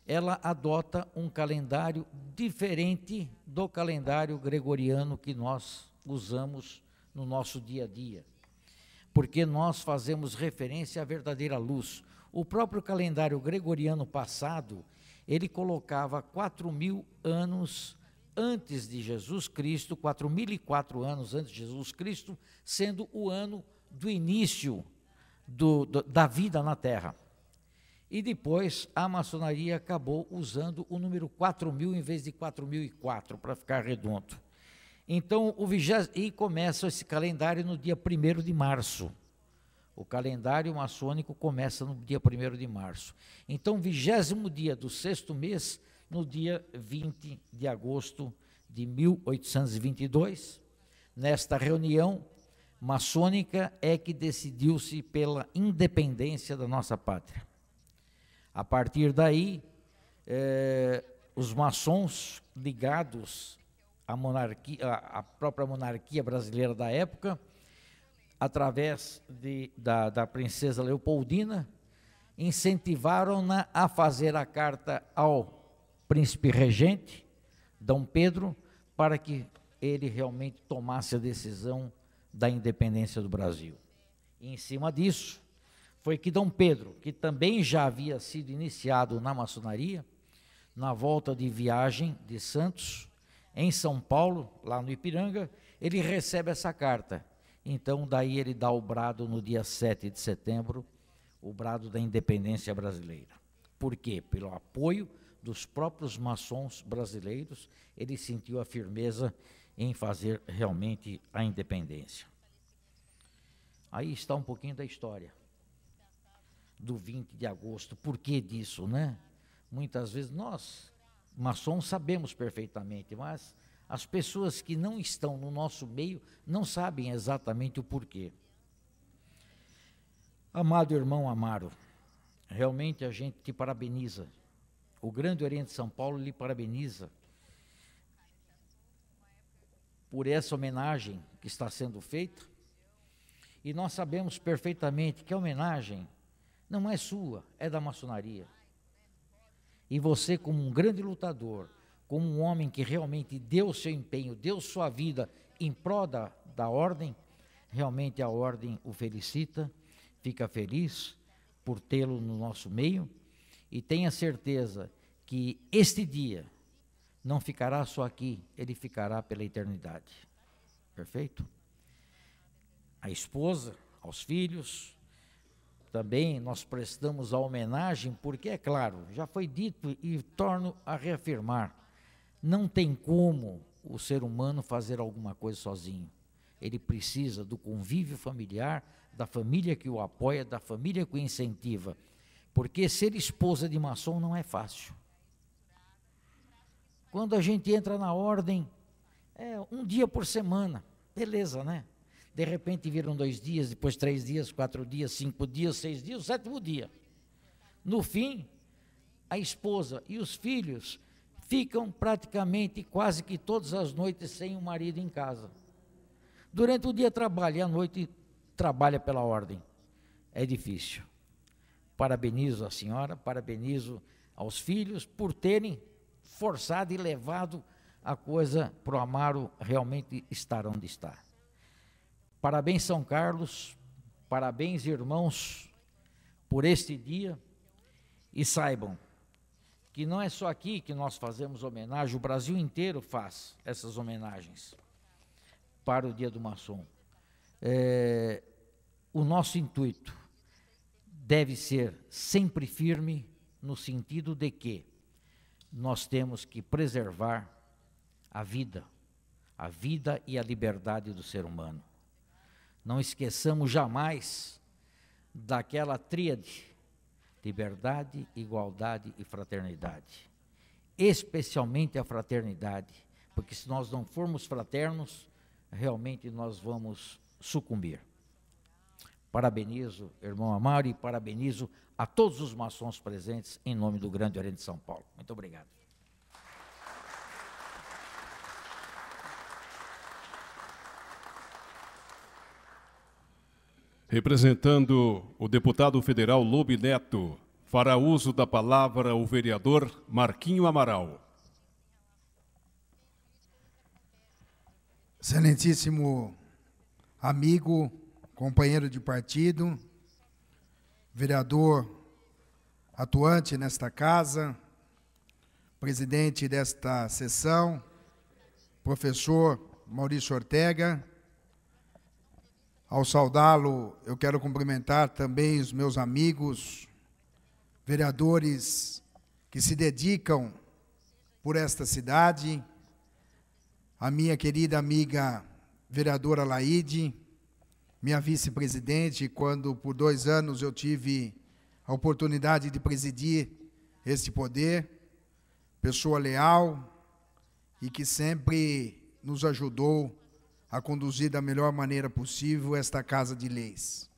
ela adota um calendário diferente do calendário gregoriano que nós usamos no nosso dia a dia. Porque nós fazemos referência à verdadeira luz. O próprio calendário gregoriano passado, ele colocava 4.000 anos antes de Jesus Cristo, 4.004 anos antes de Jesus Cristo, sendo o ano do início da vida na Terra. E depois a maçonaria acabou usando o número 4.000 em vez de 4.004, para ficar redondo. Então, e começa esse calendário no dia 1º de março. O calendário maçônico começa no dia 1º de março. Então, 20º dia do 6º mês, no dia 20 de agosto de 1822, nesta reunião maçônica é que decidiu-se pela independência da nossa pátria. A partir daí, os maçons ligados à monarquia, à própria monarquia brasileira da época, através da princesa Leopoldina, incentivaram-na a fazer a carta ao príncipe regente, Dom Pedro, para que ele realmente tomasse a decisão da independência do Brasil. E em cima disso, foi que Dom Pedro, que também já havia sido iniciado na maçonaria, na volta de viagem de Santos, em São Paulo, lá no Ipiranga, ele recebe essa carta. Então, daí ele dá o brado no dia 7 de setembro, o brado da independência brasileira. Por quê? Pelo apoio dos próprios maçons brasileiros, ele sentiu a firmeza em fazer realmente a independência. Aí está um pouquinho da história do 20 de agosto. Por que disso, né? Muitas vezes nós, maçons, sabemos perfeitamente, mas as pessoas que não estão no nosso meio não sabem exatamente o porquê. Amado irmão Amaro, realmente a gente te parabeniza. O Grande Oriente de São Paulo lhe parabeniza por essa homenagem que está sendo feita. E nós sabemos perfeitamente que a homenagem não é sua, é da maçonaria. E você, como um grande lutador, como um homem que realmente deu seu empenho, deu sua vida em prol da ordem, realmente a ordem o felicita, fica feliz por tê-lo no nosso meio, e tenha certeza que este dia não ficará só aqui, ele ficará pela eternidade. Perfeito? A esposa, aos filhos, também nós prestamos a homenagem, porque é claro, já foi dito e torno a reafirmar, não tem como o ser humano fazer alguma coisa sozinho. Ele precisa do convívio familiar, da família que o apoia, da família que o incentiva, porque ser esposa de maçom não é fácil. Quando a gente entra na ordem, um dia por semana, beleza, né? De repente viram 2 dias, depois 3 dias, 4 dias, 5 dias, 6 dias, o 7º dia. No fim, a esposa e os filhos ficam praticamente quase que todas as noites sem o marido em casa. Durante o dia trabalha e à noite trabalha pela ordem. É difícil. Parabenizo a senhora, parabenizo aos filhos por terem forçado e levado a coisa para o Amaro realmente estar onde está. Parabéns, São Carlos, parabéns, irmãos, por este dia, E saibam que não é só aqui que nós fazemos homenagem, o Brasil inteiro faz essas homenagens para o Dia do Maçom. O nosso intuito deve ser sempre firme no sentido de que nós temos que preservar a vida e a liberdade do ser humano. Não esqueçamos jamais daquela tríade: liberdade, igualdade e fraternidade. Especialmente a fraternidade, porque se nós não formos fraternos, realmente nós vamos sucumbir. Parabenizo, irmão Amaro, e parabenizo a todos os maçons presentes em nome do Grande Oriente de São Paulo. Muito obrigado. Representando o deputado federal Lobe Neto, fará uso da palavra o vereador Marquinho Amaral. Excelentíssimo amigo, companheiro de partido, vereador atuante nesta casa, presidente desta sessão, professor Maurício Ortega. Ao saudá-lo, eu quero cumprimentar também os meus amigos, vereadores que se dedicam por esta cidade, a minha querida amiga vereadora Laide, minha vice-presidente, quando por 2 anos eu tive a oportunidade de presidir este poder, pessoa leal e que sempre nos ajudou a conduzir da melhor maneira possível esta Casa de Leis.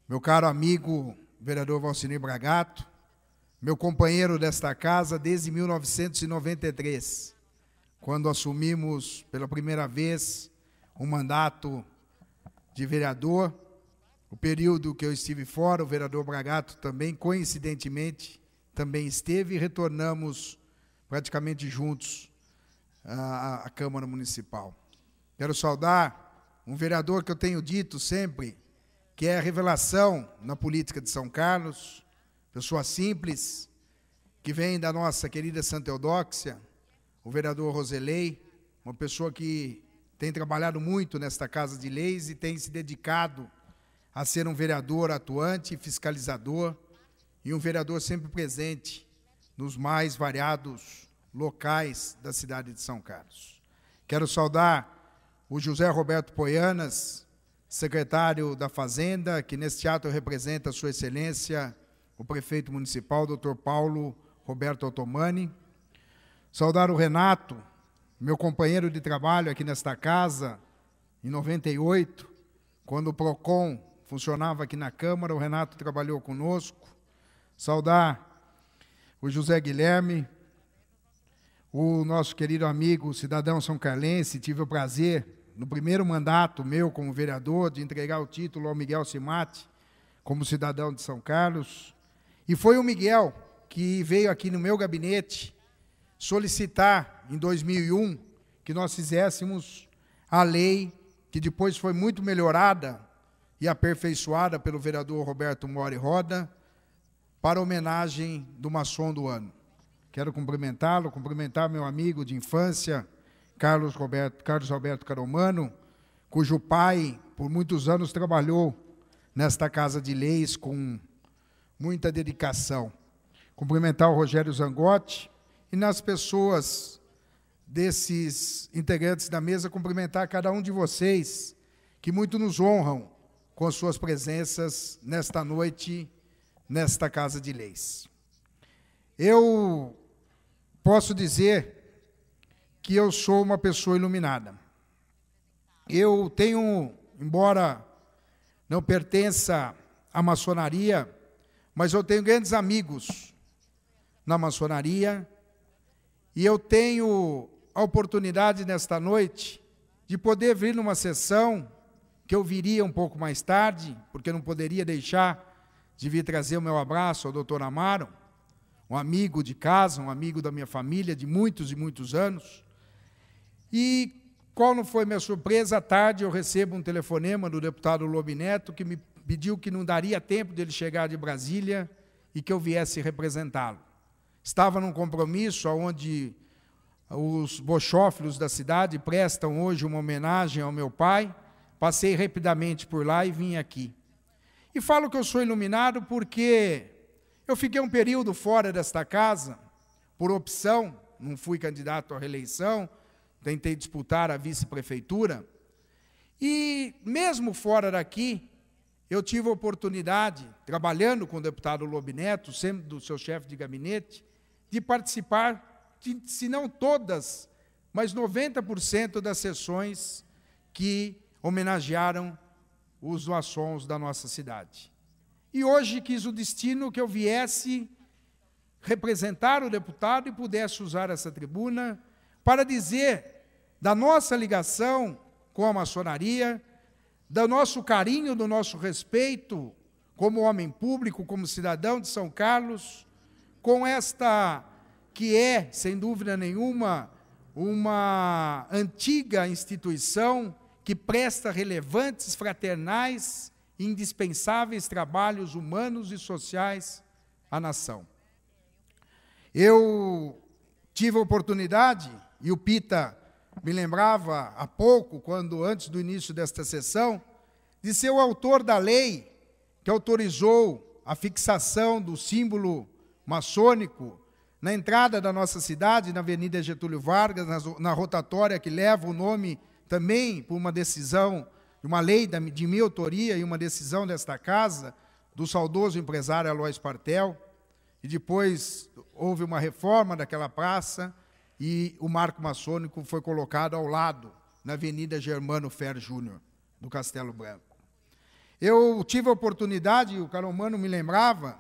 Meu caro amigo, vereador Valcinir Bragato, meu companheiro desta casa desde 1993, quando assumimos pela primeira vez um mandato de vereador. O período que eu estive fora, o vereador Bragato também, coincidentemente, também esteve, e retornamos praticamente juntos à Câmara Municipal. Quero saudar um vereador que eu tenho dito sempre, que é a revelação na política de São Carlos, pessoa simples, que vem da nossa querida Santa Eudóxia, o vereador Roselei, uma pessoa que tem trabalhado muito nesta Casa de Leis e tem se dedicado a ser um vereador atuante, fiscalizador, e um vereador sempre presente nos mais variados locais da cidade de São Carlos. Quero saudar o José Roberto Poianas, secretário da Fazenda, que neste ato representa a sua excelência, o prefeito municipal, Dr. Paulo Roberto Ottomani. Saudar o Renato, meu companheiro de trabalho aqui nesta casa, em 98, quando o PROCON funcionava aqui na Câmara, o Renato trabalhou conosco. Saudar o José Guilherme, o nosso querido amigo, cidadão são carlense. Tive o prazer, no primeiro mandato meu como vereador, de entregar o título ao Miguel Cimati, como cidadão de São Carlos. E foi o Miguel que veio aqui no meu gabinete solicitar, em 2001, que nós fizéssemos a lei, que depois foi muito melhorada e aperfeiçoada pelo vereador Roberto Mori Roda, para a homenagem do maçom do ano. Quero cumprimentá-lo, cumprimentar meu amigo de infância, Carlos Alberto Caromano, cujo pai, por muitos anos, trabalhou nesta Casa de Leis com muita dedicação. Cumprimentar o Rogério Zangotti e, nas pessoas desses integrantes da mesa, cumprimentar cada um de vocês que muito nos honram com as suas presenças nesta noite, nesta Casa de Leis. Eu posso dizer que eu sou uma pessoa iluminada. Eu tenho, embora não pertença à maçonaria, mas eu tenho grandes amigos na maçonaria, e eu tenho a oportunidade nesta noite de poder vir numa sessão que eu viria um pouco mais tarde, porque não poderia deixar de vir trazer o meu abraço ao doutor Amaro, um amigo de casa, um amigo da minha família de muitos e muitos anos. E qual não foi minha surpresa? À tarde eu recebo um telefonema do deputado Lobe Neto, que me pediu que não daria tempo dele chegar de Brasília e que eu viesse representá-lo. Estava num compromisso onde os bochófilos da cidade prestam hoje uma homenagem ao meu pai. Passei rapidamente por lá e vim aqui. E falo que eu sou iluminado porque eu fiquei um período fora desta casa, por opção, não fui candidato à reeleição, tentei disputar a vice-prefeitura. E mesmo fora daqui, eu tive a oportunidade, trabalhando com o deputado Lobineto, sempre do seu chefe de gabinete, de participar, se não todas, mas 90% das sessões que homenagearam os maçons da nossa cidade. E hoje quis o destino que eu viesse representar o deputado e pudesse usar essa tribuna para dizer da nossa ligação com a maçonaria, do nosso carinho, do nosso respeito como homem público, como cidadão de São Carlos, com esta que é, sem dúvida nenhuma, uma antiga instituição que presta relevantes, fraternais e indispensáveis trabalhos humanos e sociais à nação. Eu tive a oportunidade, e o Pita me lembrava há pouco, antes do início desta sessão, de ser o autor da lei que autorizou a fixação do símbolo maçônico na entrada da nossa cidade, na Avenida Getúlio Vargas, na rotatória que leva o nome também por uma decisão, uma lei de minha autoria e uma decisão desta casa, do saudoso empresário Aloysio Partel, e depois houve uma reforma daquela praça e o marco maçônico foi colocado ao lado, na Avenida Germano Fer Júnior, do Castelo Branco. Eu tive a oportunidade, o Caromano me lembrava,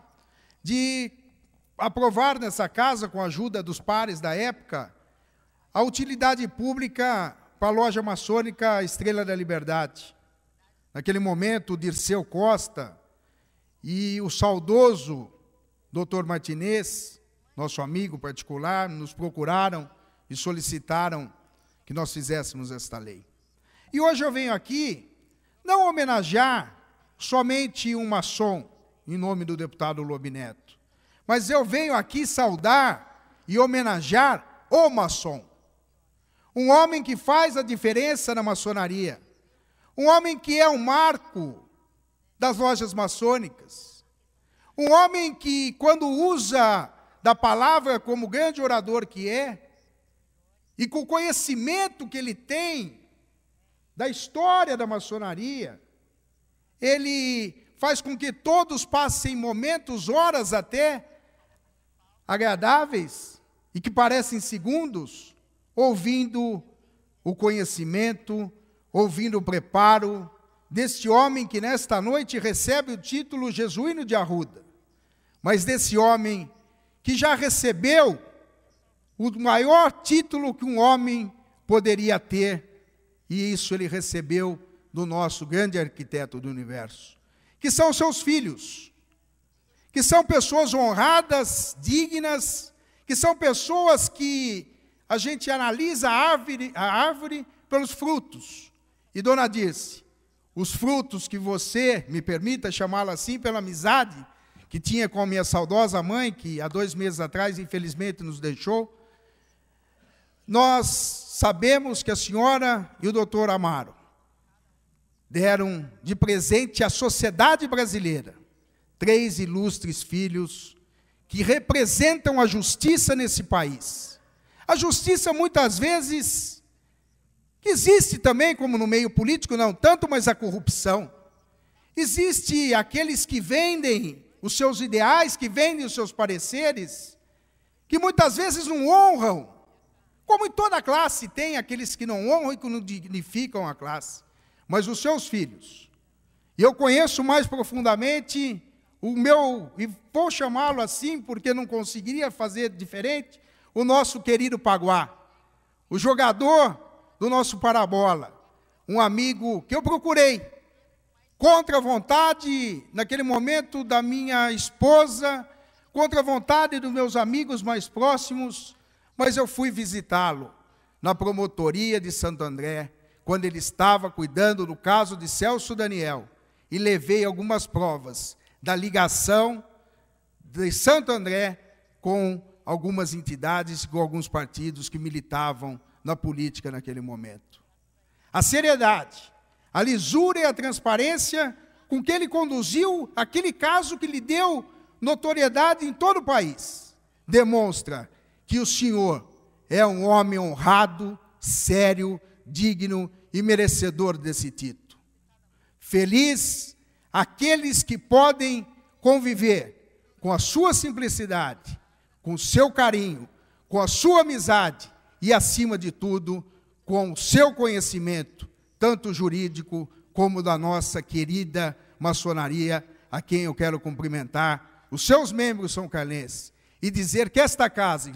de aprovar nessa casa, com a ajuda dos pares da época, a utilidade pública para a loja maçônica Estrela da Liberdade. Naquele momento, o Dirceu Costa e o saudoso Dr. Martinez, nosso amigo particular, nos procuraram e solicitaram que nós fizéssemos esta lei. E hoje eu venho aqui não homenagear somente um maçom, em nome do deputado Lobineto, mas eu venho aqui saudar e homenagear o maçom. Um homem que faz a diferença na maçonaria. Um homem que é um marco das lojas maçônicas. Um homem que, quando usa da palavra como grande orador que é, e com o conhecimento que ele tem da história da maçonaria, ele faz com que todos passem momentos, horas até, agradáveis, e que parecem segundos, ouvindo o conhecimento, ouvindo o preparo deste homem que nesta noite recebe o título Jesuíno de Arruda, mas desse homem que já recebeu o maior título que um homem poderia ter, e isso ele recebeu do nosso grande arquiteto do universo, que são seus filhos, que são pessoas honradas, dignas, que são pessoas que a gente analisa a árvore pelos frutos. E, dona Dirce, os frutos que você, me permita chamá-la assim, pela amizade que tinha com a minha saudosa mãe, que há 2 meses atrás, infelizmente, nos deixou, nós sabemos que a senhora e o doutor Amaro deram de presente à sociedade brasileira 3 ilustres filhos que representam a justiça nesse país. A justiça, muitas vezes, que existe também, como no meio político, não tanto, mas a corrupção. Existe aqueles que vendem os seus ideais, que vendem os seus pareceres, que muitas vezes não honram, como em toda classe tem aqueles que não honram e que não dignificam a classe, mas os seus filhos. E eu conheço mais profundamente o meu, e vou chamá-lo assim porque não conseguiria fazer diferente, o nosso querido Paguá, o jogador do nosso parabola, um amigo que eu procurei, contra a vontade, naquele momento, da minha esposa, contra a vontade dos meus amigos mais próximos, mas eu fui visitá-lo na promotoria de Santo André, quando ele estava cuidando do caso de Celso Daniel, e levei algumas provas da ligação de Santo André com algumas entidades, com alguns partidos que militavam na política naquele momento. A seriedade, a lisura e a transparência com que ele conduziu aquele caso que lhe deu notoriedade em todo o país, demonstra que o senhor é um homem honrado, sério, digno e merecedor desse título. Feliz aqueles que podem conviver com a sua simplicidade, com o seu carinho, com a sua amizade e, acima de tudo, com o seu conhecimento, tanto jurídico como da nossa querida maçonaria, a quem eu quero cumprimentar, os seus membros são carlenses, e dizer que esta casa,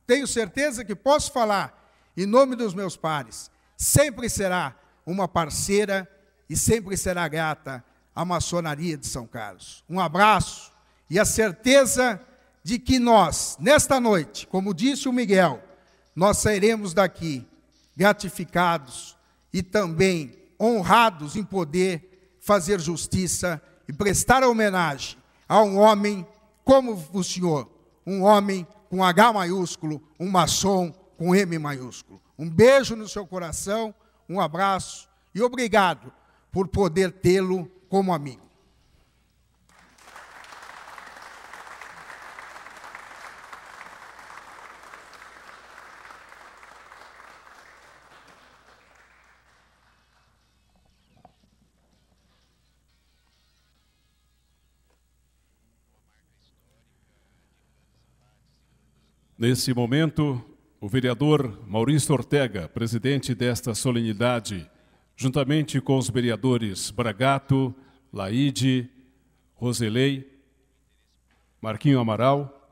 tenho certeza que posso falar em nome dos meus pares, sempre será uma parceira e sempre será grata à maçonaria de São Carlos. Um abraço e a certeza de que nós, nesta noite, como disse o Miguel, nós sairemos daqui gratificados e também honrados em poder fazer justiça e prestar homenagem a um homem como o senhor, um homem com H maiúsculo, um maçom com M maiúsculo. Um beijo no seu coração, um abraço e obrigado por poder tê-lo como amigo. Nesse momento, o vereador Maurício Ortega, presidente desta solenidade, juntamente com os vereadores Bragato, Laide, Roselei, Marquinho Amaral,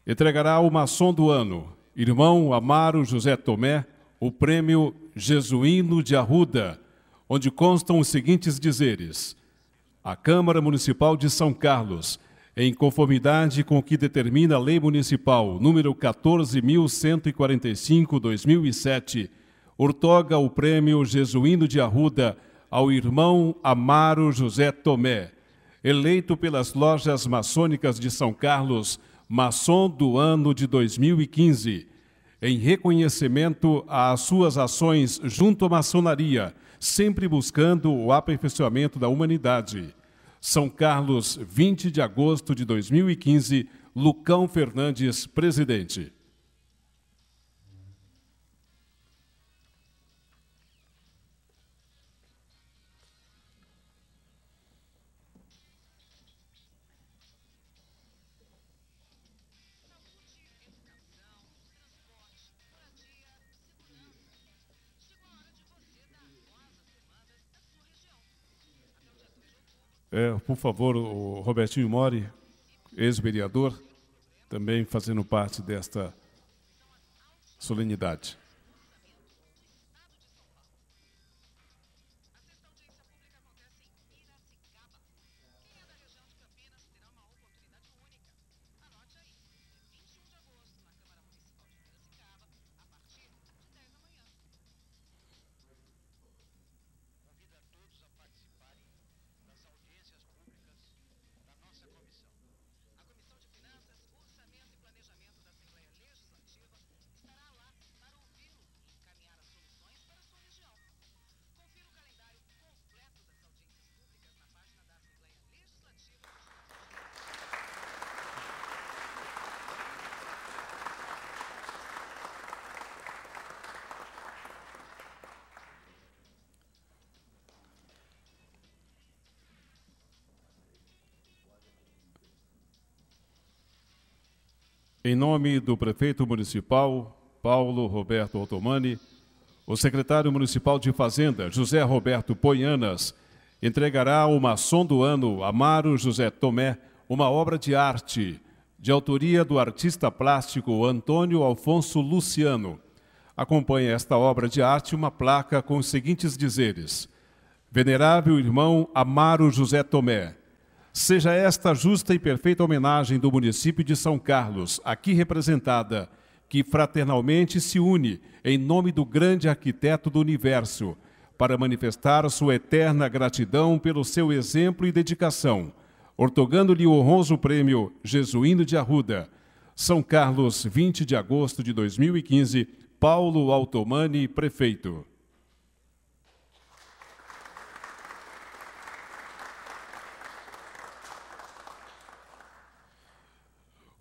entregará ao maçom do ano, irmão Amaro José Tomé, o prêmio Jesuíno de Arruda, onde constam os seguintes dizeres: a Câmara Municipal de São Carlos, em conformidade com o que determina a Lei Municipal número 14.145/2007, outorga o prêmio Jesuíno de Arruda ao irmão Amaro José Tomé, eleito pelas lojas maçônicas de São Carlos, maçom do ano de 2015, em reconhecimento às suas ações junto à maçonaria, sempre buscando o aperfeiçoamento da humanidade. São Carlos, 20 de agosto de 2015, Lucão Fernandes, presidente. Por favor, o Robertinho Mori, ex-vereador, também fazendo parte desta solenidade. Em nome do prefeito municipal, Paulo Roberto Ottomani, o secretário municipal de Fazenda, José Roberto Poianas, entregará ao maçom do ano, Amaro José Tomé, uma obra de arte, de autoria do artista plástico Antônio Alfonso Luciano. Acompanha esta obra de arte uma placa com os seguintes dizeres: Venerável irmão Amaro José Tomé, seja esta justa e perfeita homenagem do município de São Carlos, aqui representada, que fraternalmente se une em nome do grande arquiteto do universo, para manifestar sua eterna gratidão pelo seu exemplo e dedicação, ortogando-lhe o honroso prêmio Jesuíno de Arruda. São Carlos, 20 de agosto de 2015, Paulo Altomani, prefeito.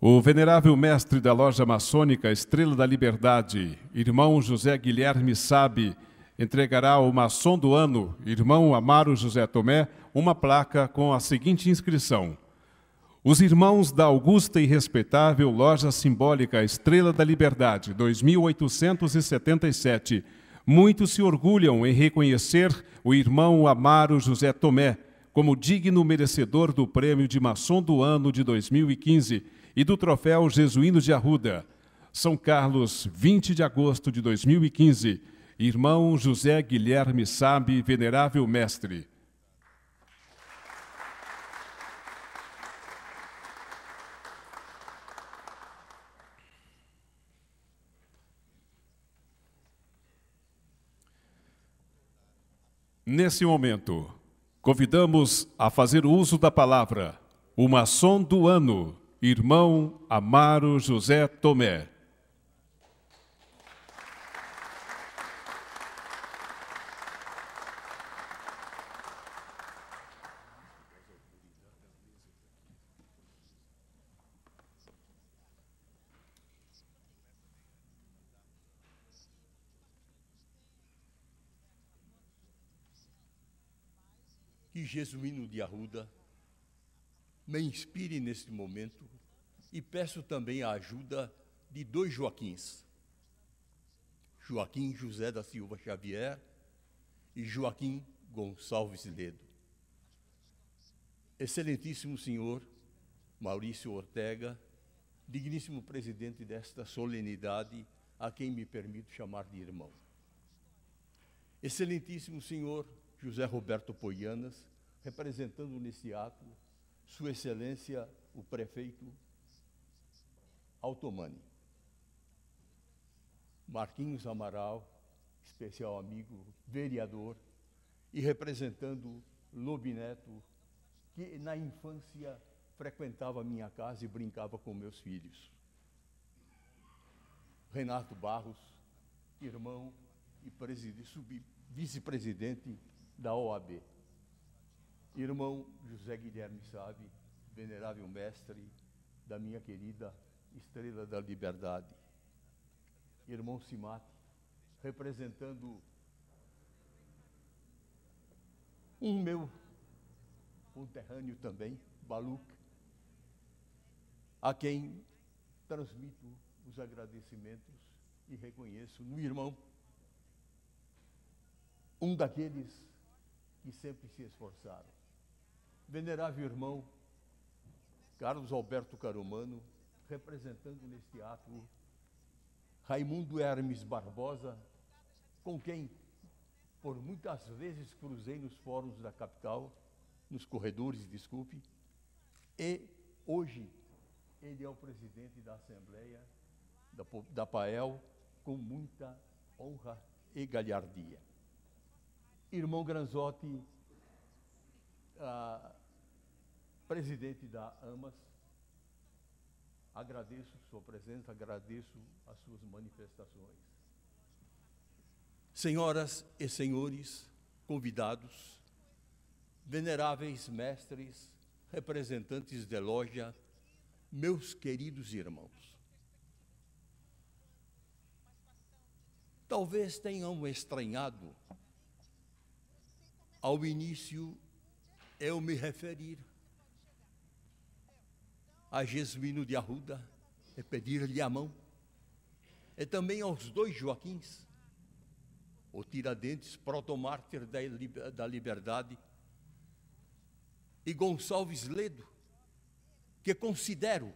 O venerável mestre da loja maçônica Estrela da Liberdade, irmão José Guilherme Sabe, entregará ao maçom do ano, irmão Amaro José Tomé, uma placa com a seguinte inscrição: Os irmãos da augusta e respeitável loja simbólica Estrela da Liberdade, 2877, muito se orgulham em reconhecer o irmão Amaro José Tomé como digno merecedor do prêmio de maçom do ano de 2015 e do troféu Jesuíno de Arruda. São Carlos, 20 de agosto de 2015, irmão José Guilherme Sabe, venerável mestre. Nesse momento, convidamos a fazer uso da palavra o maçom do ano, irmão Amaro José Tomé. Que Jesuíno de Arruda me inspire neste momento e peço também a ajuda de dois Joaquins, Joaquim José da Silva Xavier e Joaquim Gonçalves Ledo. Excelentíssimo senhor Maurício Ortega, digníssimo presidente desta solenidade, a quem me permito chamar de irmão. Excelentíssimo senhor José Roberto Poianas, representando nesse ato Sua Excelência, o prefeito Altomani. Marquinhos Amaral, especial amigo, vereador, e representando Lobineto, que na infância frequentava a minha casa e brincava com meus filhos. Renato Barros, irmão e vice-presidente da OAB. Irmão José Guilherme Sabe, venerável mestre da minha querida Estrela da Liberdade. Irmão Simate, representando um meu conterrâneo também, Baluc, a quem transmito os agradecimentos e reconheço no irmão, um daqueles que sempre se esforçaram. Venerável irmão Carlos Alberto Caromano, representando neste ato Raimundo Hermes Barbosa, com quem por muitas vezes cruzei nos fóruns da capital, nos corredores, desculpe, e hoje ele é o presidente da Assembleia da PAEL, com muita honra e galhardia. Irmão Granzotti, presidente da AMAS, agradeço sua presença, agradeço as suas manifestações. Senhoras e senhores convidados, veneráveis mestres, representantes de loja, meus queridos irmãos. Talvez tenham estranhado ao início eu me referir a Jesuíno de Arruda e pedir-lhe a mão, e também aos dois Joaquins, o Tiradentes, protomártir da liberdade, e Gonçalves Ledo, que considero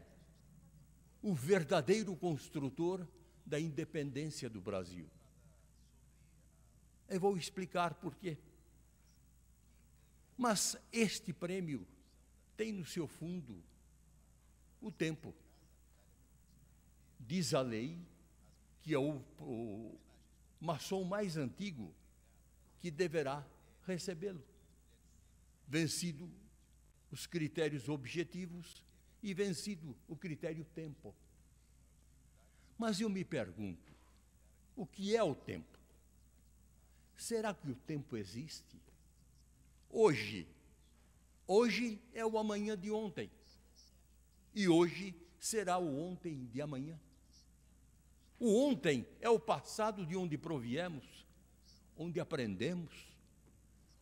o verdadeiro construtor da independência do Brasil. Eu vou explicar por quê. Mas este prêmio tem no seu fundo o tempo. Diz a lei que é o maçom mais antigo que deverá recebê-lo, vencido os critérios objetivos e vencido o critério tempo. Mas eu me pergunto, o que é o tempo? Será que o tempo existe? Hoje é o amanhã de ontem. E hoje será o ontem de amanhã. O ontem é o passado de onde proviemos, onde aprendemos,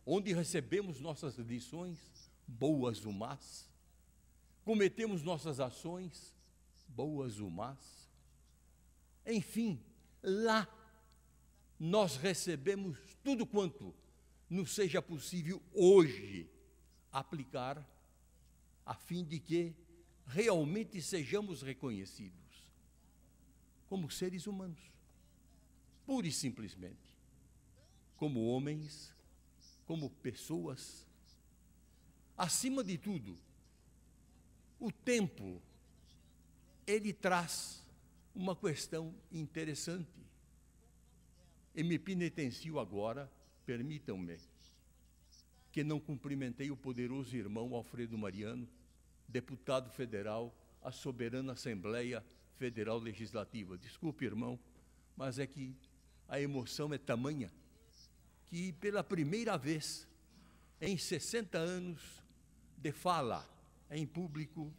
onde recebemos nossas lições, boas ou más. Cometemos nossas ações, boas ou más. Enfim, lá nós recebemos tudo quanto nos seja possível hoje aplicar, a fim de que realmente sejamos reconhecidos como seres humanos, pura e simplesmente, como homens, como pessoas. Acima de tudo, o tempo, ele traz uma questão interessante. E me penitencio agora, permitam-me, que não cumprimentei o poderoso irmão Alfredo Mariano, deputado federal, à soberana Assembleia Federal Legislativa. Desculpe, irmão, mas é que a emoção é tamanha que, pela primeira vez em 60 anos de fala em público,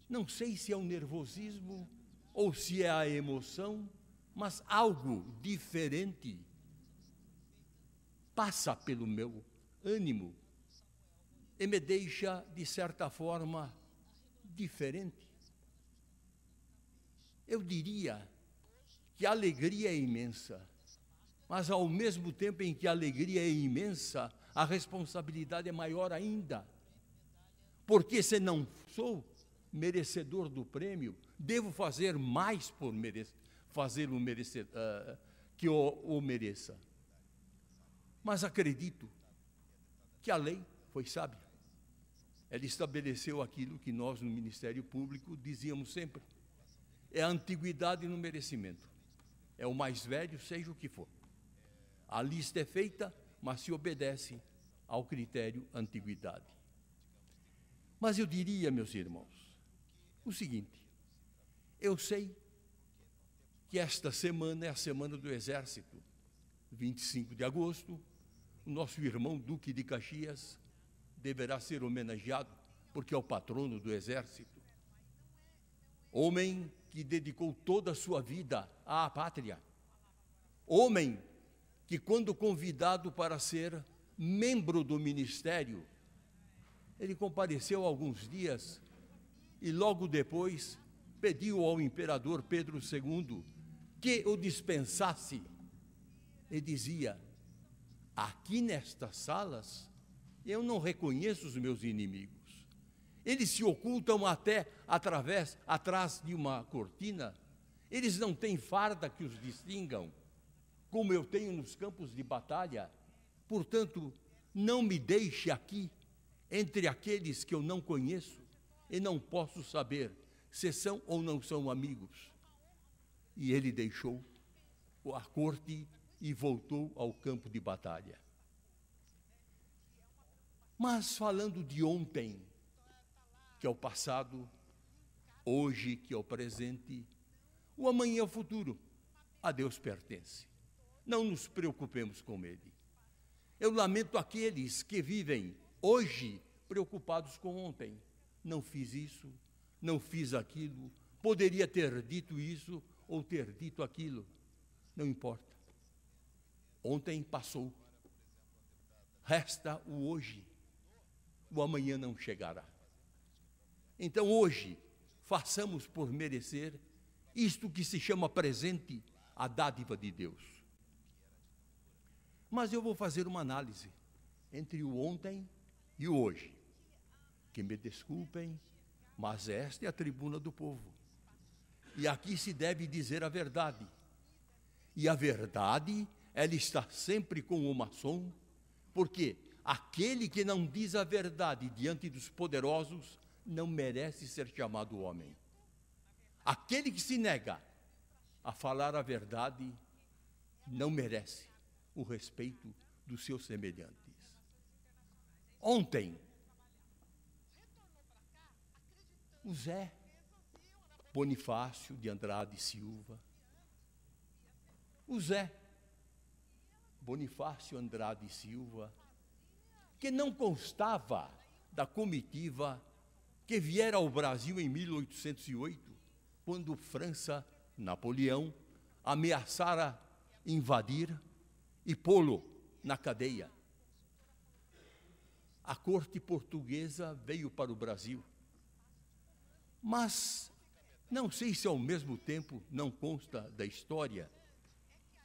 não sei se é o nervosismo ou se é a emoção, mas algo diferente passa pelo meu ânimo e me deixa, de certa forma, diferente. Eu diria que a alegria é imensa, mas ao mesmo tempo em que a alegria é imensa, a responsabilidade é maior ainda. Porque se não sou merecedor do prêmio, devo fazer mais por fazê-lo merecer, que o mereça. Mas acredito que a lei foi sábia. Ela estabeleceu aquilo que nós no Ministério Público dizíamos sempre: é a antiguidade no merecimento. É o mais velho, seja o que for. A lista é feita, mas se obedece ao critério antiguidade. Mas eu diria, meus irmãos, o seguinte: eu sei que esta semana é a Semana do Exército. 25 de agosto, o nosso irmão Duque de Caxias deverá ser homenageado, porque é o patrono do Exército. Homem que dedicou toda a sua vida à pátria. Homem que, quando convidado para ser membro do ministério, ele compareceu alguns dias e logo depois pediu ao imperador Pedro II que o dispensasse. E dizia: aqui nestas salas eu não reconheço os meus inimigos. Eles se ocultam até atrás de uma cortina. Eles não têm farda que os distingam, como eu tenho nos campos de batalha. Portanto, não me deixe aqui entre aqueles que eu não conheço e não posso saber se são ou não são amigos. E ele deixou a corte e voltou ao campo de batalha. Mas falando de ontem, que é o passado, hoje, que é o presente, o amanhã é o futuro, a Deus pertence. Não nos preocupemos com ele. Eu lamento aqueles que vivem hoje preocupados com ontem. Não fiz isso, não fiz aquilo, poderia ter dito isso ou ter dito aquilo. Não importa. Ontem passou. Resta o hoje. O amanhã não chegará. Então hoje, façamos por merecer isto que se chama presente, a dádiva de Deus. Mas eu vou fazer uma análise entre o ontem e o hoje. Que me desculpem, mas esta é a tribuna do povo. E aqui se deve dizer a verdade. E a verdade, ela está sempre com o maçom, porque aquele que não diz a verdade diante dos poderosos não merece ser chamado homem. Aquele que se nega a falar a verdade não merece o respeito dos seus semelhantes. Ontem, o Zé Bonifácio de Andrade Silva. O Zé Bonifácio Andrade Silva, que não constava da comitiva que viera ao Brasil em 1808, quando França, Napoleão, ameaçara invadir e pô-lo na cadeia. A corte portuguesa veio para o Brasil, mas não sei se ao mesmo tempo, não consta da história,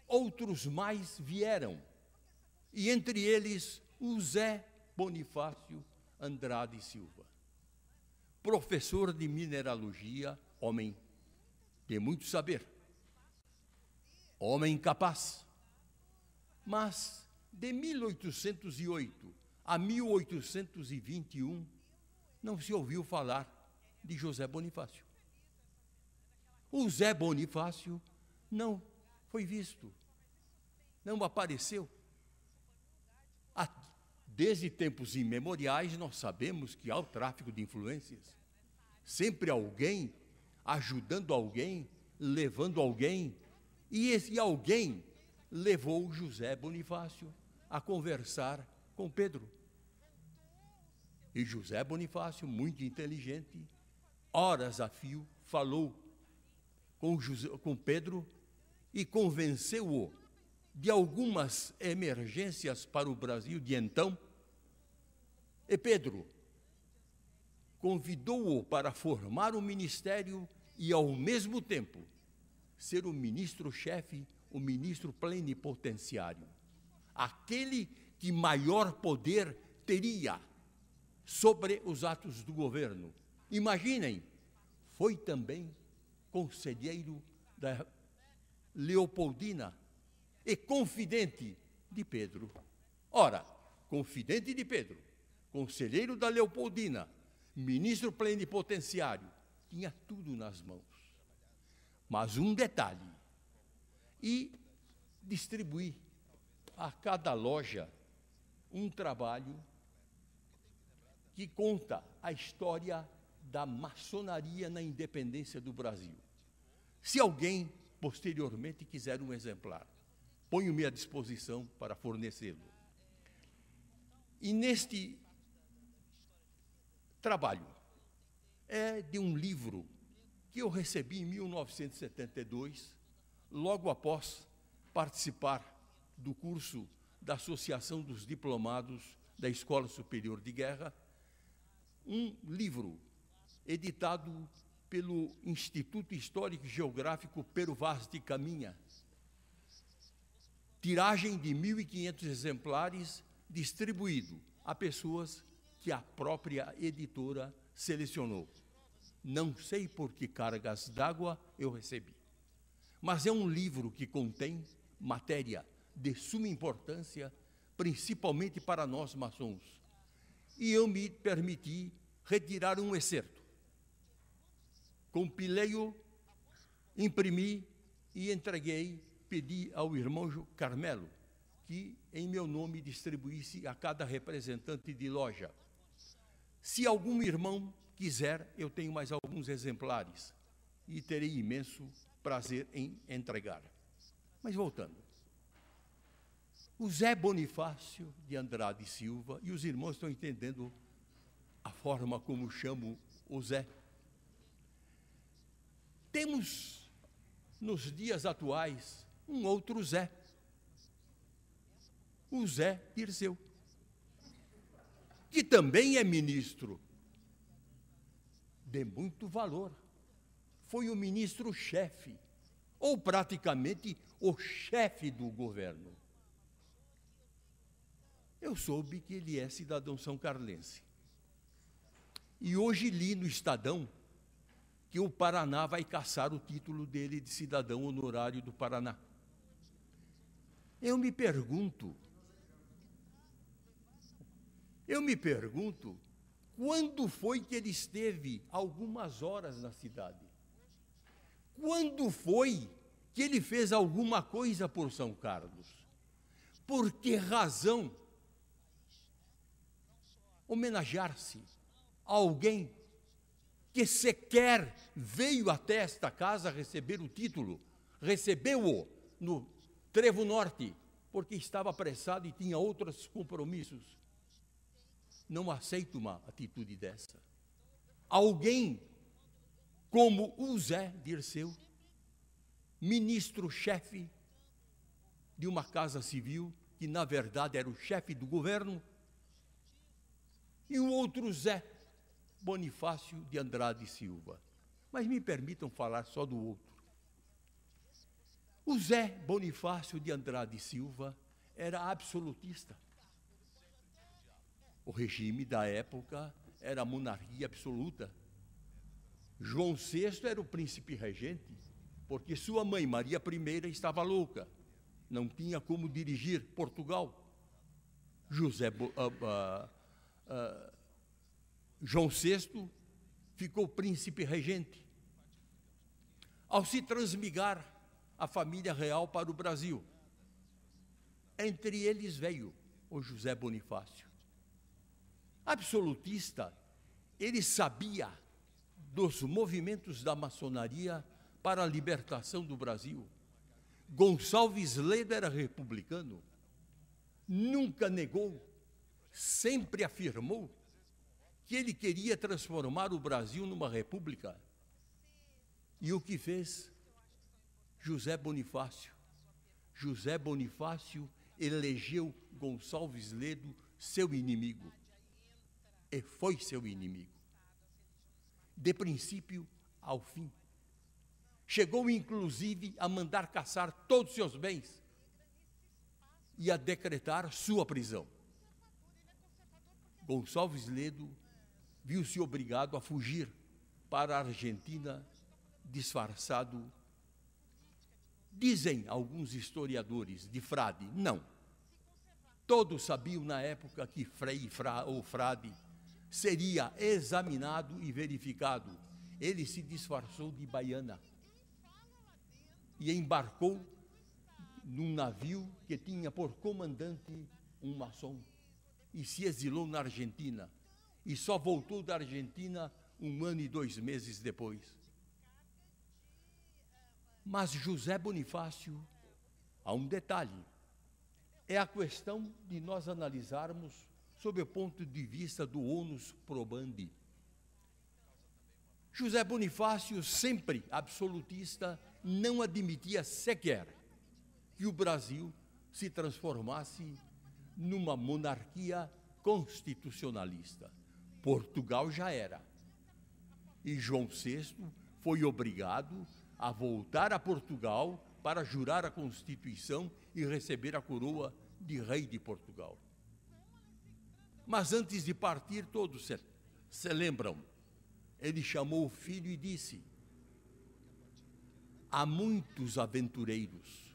outros mais vieram, e entre eles o Zé Bonifácio Andrade Silva, professor de mineralogia, homem de muito saber, homem capaz, mas de 1808 a 1821 não se ouviu falar de José Bonifácio. O Zé Bonifácio não foi visto, não apareceu. Desde tempos imemoriais, nós sabemos que há o tráfico de influências. Sempre alguém ajudando alguém, levando alguém. E esse alguém levou José Bonifácio a conversar com Pedro. E José Bonifácio, muito inteligente, horas a fio, falou com Pedro e convenceu-o de algumas emergências para o Brasil de então. E Pedro convidou-o para formar um ministério e, ao mesmo tempo, ser o ministro-chefe, o ministro plenipotenciário, aquele que maior poder teria sobre os atos do governo. Imaginem, foi também conselheiro da Leopoldina e confidente de Pedro. Ora, confidente de Pedro, conselheiro da Leopoldina, ministro plenipotenciário, tinha tudo nas mãos. Mas um detalhe, e distribuí a cada loja um trabalho que conta a história da maçonaria na independência do Brasil. Se alguém, posteriormente, quiser um exemplar, ponho-me à disposição para fornecê-lo. E neste trabalho é de um livro que eu recebi em 1972, logo após participar do curso da Associação dos Diplomados da Escola Superior de Guerra, um livro editado pelo Instituto Histórico e Geográfico Pero Vaz de Caminha, tiragem de 1.500 exemplares, distribuído a pessoas que a própria editora selecionou. Não sei por que cargas d'água eu recebi, mas é um livro que contém matéria de suma importância, principalmente para nós maçons. E eu me permiti retirar um excerto. Compilei-o, imprimi e entreguei, pedi ao irmão Carmelo que, em meu nome, distribuísse a cada representante de loja. Se algum irmão quiser, eu tenho mais alguns exemplares e terei imenso prazer em entregar. Mas voltando. O Zé Bonifácio de Andrade Silva, e os irmãos estão entendendo a forma como chamo o Zé. Temos, nos dias atuais, um outro Zé, o Zé Dirceu, que também é ministro de muito valor. Foi o ministro-chefe, ou praticamente o chefe do governo. Eu soube que ele é cidadão são-carlense. E hoje li no Estadão que o Paraná vai caçar o título dele de cidadão honorário do Paraná. Eu me pergunto, quando foi que ele esteve algumas horas na cidade? Quando foi que ele fez alguma coisa por São Carlos? Por que razão homenagear-se a alguém que sequer veio até esta casa receber o título, recebeu-o no Trevo Norte, porque estava apressado e tinha outros compromissos. Não aceito uma atitude dessa. Alguém como o Zé Dirceu, ministro-chefe de uma casa civil, que na verdade era o chefe do governo, e o outro Zé Bonifácio de Andrade Silva. Mas me permitam falar só do outro. O Zé Bonifácio de Andrade Silva era absolutista. O regime da época era a monarquia absoluta. João VI era o príncipe regente, porque sua mãe, Maria I, estava louca. Não tinha como dirigir Portugal. João VI ficou príncipe regente. Ao se transmigrar a família real para o Brasil, entre eles veio o José Bonifácio. Absolutista, ele sabia dos movimentos da maçonaria para a libertação do Brasil. Gonçalves Ledo era republicano, nunca negou, sempre afirmou que ele queria transformar o Brasil numa república. E o que fez José Bonifácio? José Bonifácio elegeu Gonçalves Ledo seu inimigo. E foi seu inimigo. De princípio ao fim. Chegou, inclusive, a mandar caçar todos os seus bens e a decretar sua prisão. Gonçalves Ledo viu-se obrigado a fugir para a Argentina disfarçado, dizem alguns historiadores, de frade. Não. Todos sabiam na época que frade seria examinado e verificado. Ele se disfarçou de baiana e embarcou num navio que tinha por comandante um maçom e se exilou na Argentina e só voltou da Argentina 1 ano e 2 meses depois. Mas José Bonifácio, há um detalhe, é a questão de nós analisarmos sob o ponto de vista do onus probandi. José Bonifácio, sempre absolutista, não admitia sequer que o Brasil se transformasse numa monarquia constitucionalista. Portugal já era. E João VI foi obrigado a voltar a Portugal para jurar a Constituição e receber a coroa de rei de Portugal. Mas antes de partir, todos se lembram, ele chamou o filho e disse: há muitos aventureiros,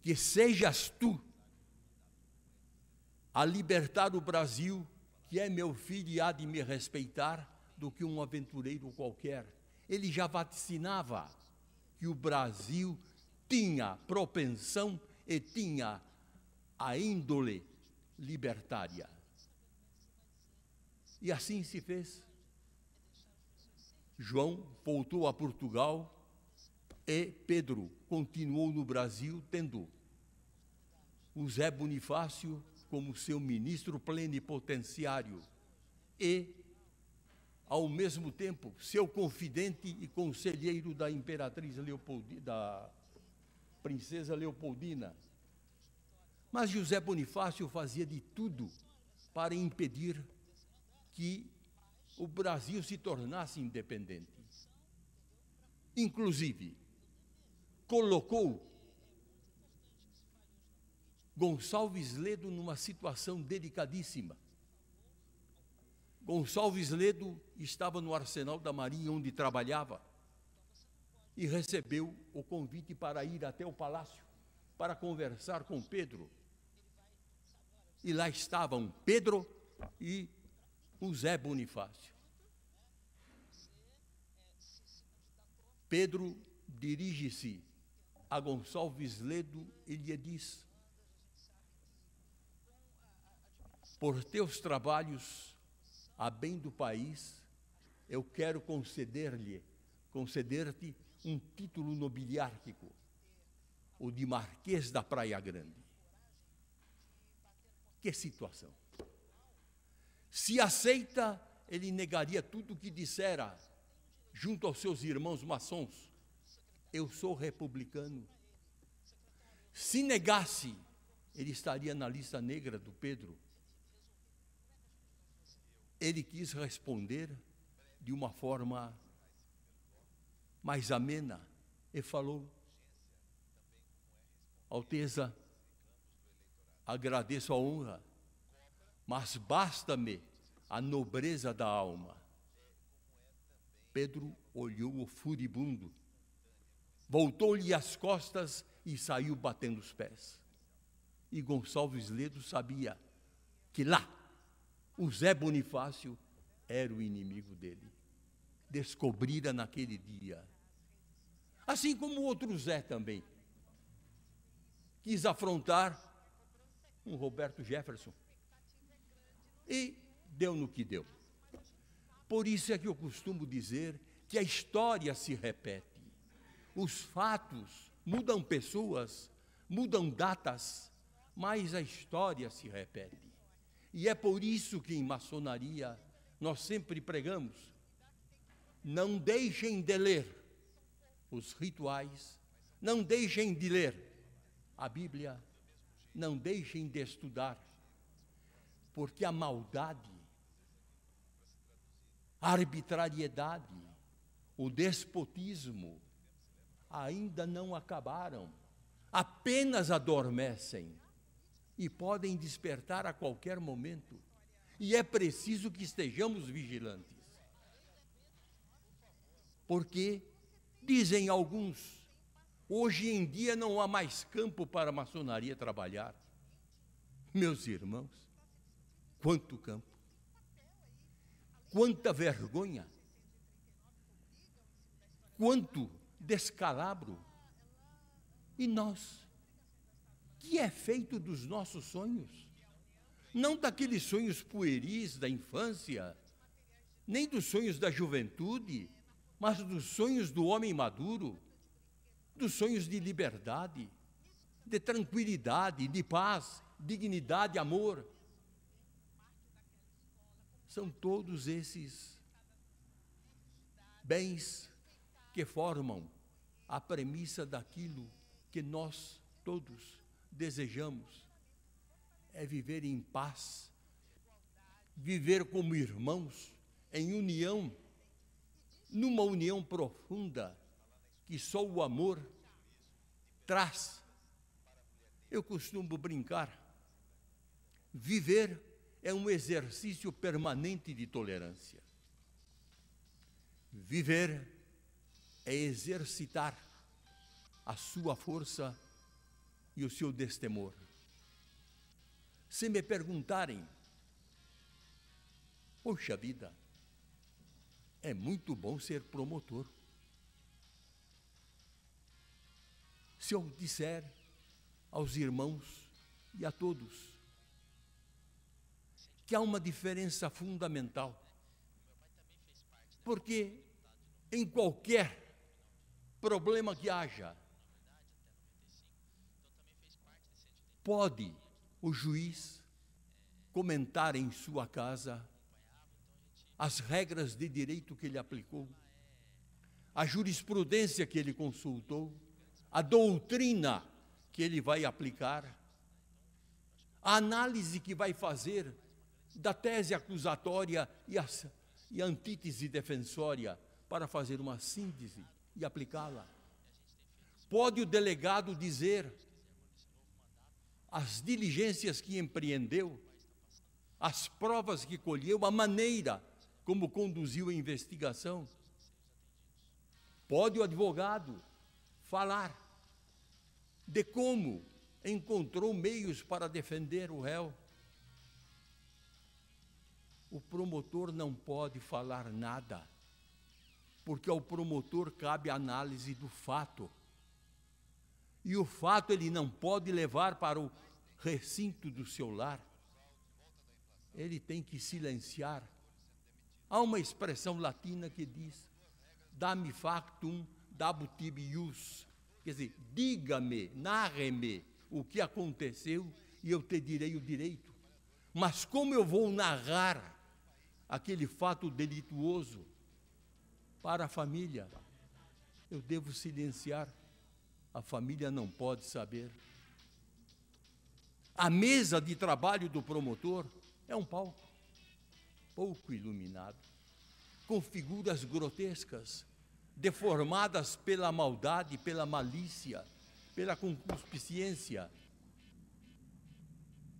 que sejas tu a libertar o Brasil, que é meu filho e há de me respeitar, do que um aventureiro qualquer. Ele já vaticinava que o Brasil tinha propensão e tinha a índole libertária. E assim se fez. João voltou a Portugal e Pedro continuou no Brasil, tendo o Zé Bonifácio como seu ministro plenipotenciário e, ao mesmo tempo, seu confidente e conselheiro da imperatriz Leopoldina, da princesa Leopoldina. Mas José Bonifácio fazia de tudo para impedir que o Brasil se tornasse independente. Inclusive, colocou Gonçalves Ledo numa situação delicadíssima. Gonçalves Ledo estava no arsenal da Marinha, onde trabalhava, e recebeu o convite para ir até o palácio para conversar com Pedro. E lá estavam Pedro e o Zé Bonifácio. Pedro dirige-se a Gonçalves Ledo e lhe diz: por teus trabalhos a bem do país, eu quero conceder-te um título nobiliárquico, o de Marquês da Praia Grande. Que situação! Se aceita, ele negaria tudo o que dissera junto aos seus irmãos maçons. Eu sou republicano. Se negasse, ele estaria na lista negra do Pedro. Ele quis responder de uma forma mais amena e falou: Alteza, agradeço a honra, mas basta-me a nobreza da alma. Pedro olhou o furibundo, voltou-lhe as costas e saiu batendo os pés. E Gonçalves Ledo sabia que lá o Zé Bonifácio era o inimigo dele. Descobrira naquele dia. Assim como o outro Zé também quis afrontar um Roberto Jefferson. E deu no que deu. Por isso é que eu costumo dizer que a história se repete. Os fatos mudam pessoas, mudam datas, mas a história se repete. E é por isso que em maçonaria nós sempre pregamos: não deixem de ler os rituais, não deixem de ler a Bíblia, não deixem de estudar, porque a maldade, a arbitrariedade, o despotismo ainda não acabaram, apenas adormecem e podem despertar a qualquer momento. E é preciso que estejamos vigilantes. Porque, dizem alguns, hoje em dia não há mais campo para a maçonaria trabalhar. Meus irmãos, quanto campo, quanta vergonha, quanto descalabro. E nós, que é feito dos nossos sonhos? Não daqueles sonhos pueris da infância, nem dos sonhos da juventude, mas dos sonhos do homem maduro, dos sonhos de liberdade, de tranquilidade, de paz, dignidade, amor. São todos esses bens que formam a premissa daquilo que nós todos desejamos, é viver em paz, viver como irmãos, em união, numa união profunda que só o amor traz. Eu costumo brincar, viver é um exercício permanente de tolerância. Viver é exercitar a sua força e o seu destemor. Se me perguntarem, poxa vida, é muito bom ser promotor. Se eu disser aos irmãos e a todos que há uma diferença fundamental, porque em qualquer problema que haja, pode o juiz comentar em sua casa as regras de direito que ele aplicou, a jurisprudência que ele consultou, a doutrina que ele vai aplicar, a análise que vai fazer da tese acusatória e a antítese defensória para fazer uma síntese e aplicá-la. Pode o delegado dizer as diligências que empreendeu, as provas que colheu, a maneira como conduziu a investigação. Pode o advogado falar de como encontrou meios para defender o réu. O promotor não pode falar nada, porque ao promotor cabe a análise do fato. E o fato ele não pode levar para o recinto do seu lar. Ele tem que silenciar Há uma expressão latina que diz: dá-me factum, dabutib ius. Quer dizer, diga-me, narre-me o que aconteceu e eu te direi o direito. Mas como eu vou narrar aquele fato delituoso para a família? Eu devo silenciar. A família não pode saber. A mesa de trabalho do promotor é um palco pouco iluminado, com figuras grotescas, deformadas pela maldade, pela malícia, pela concupiscência,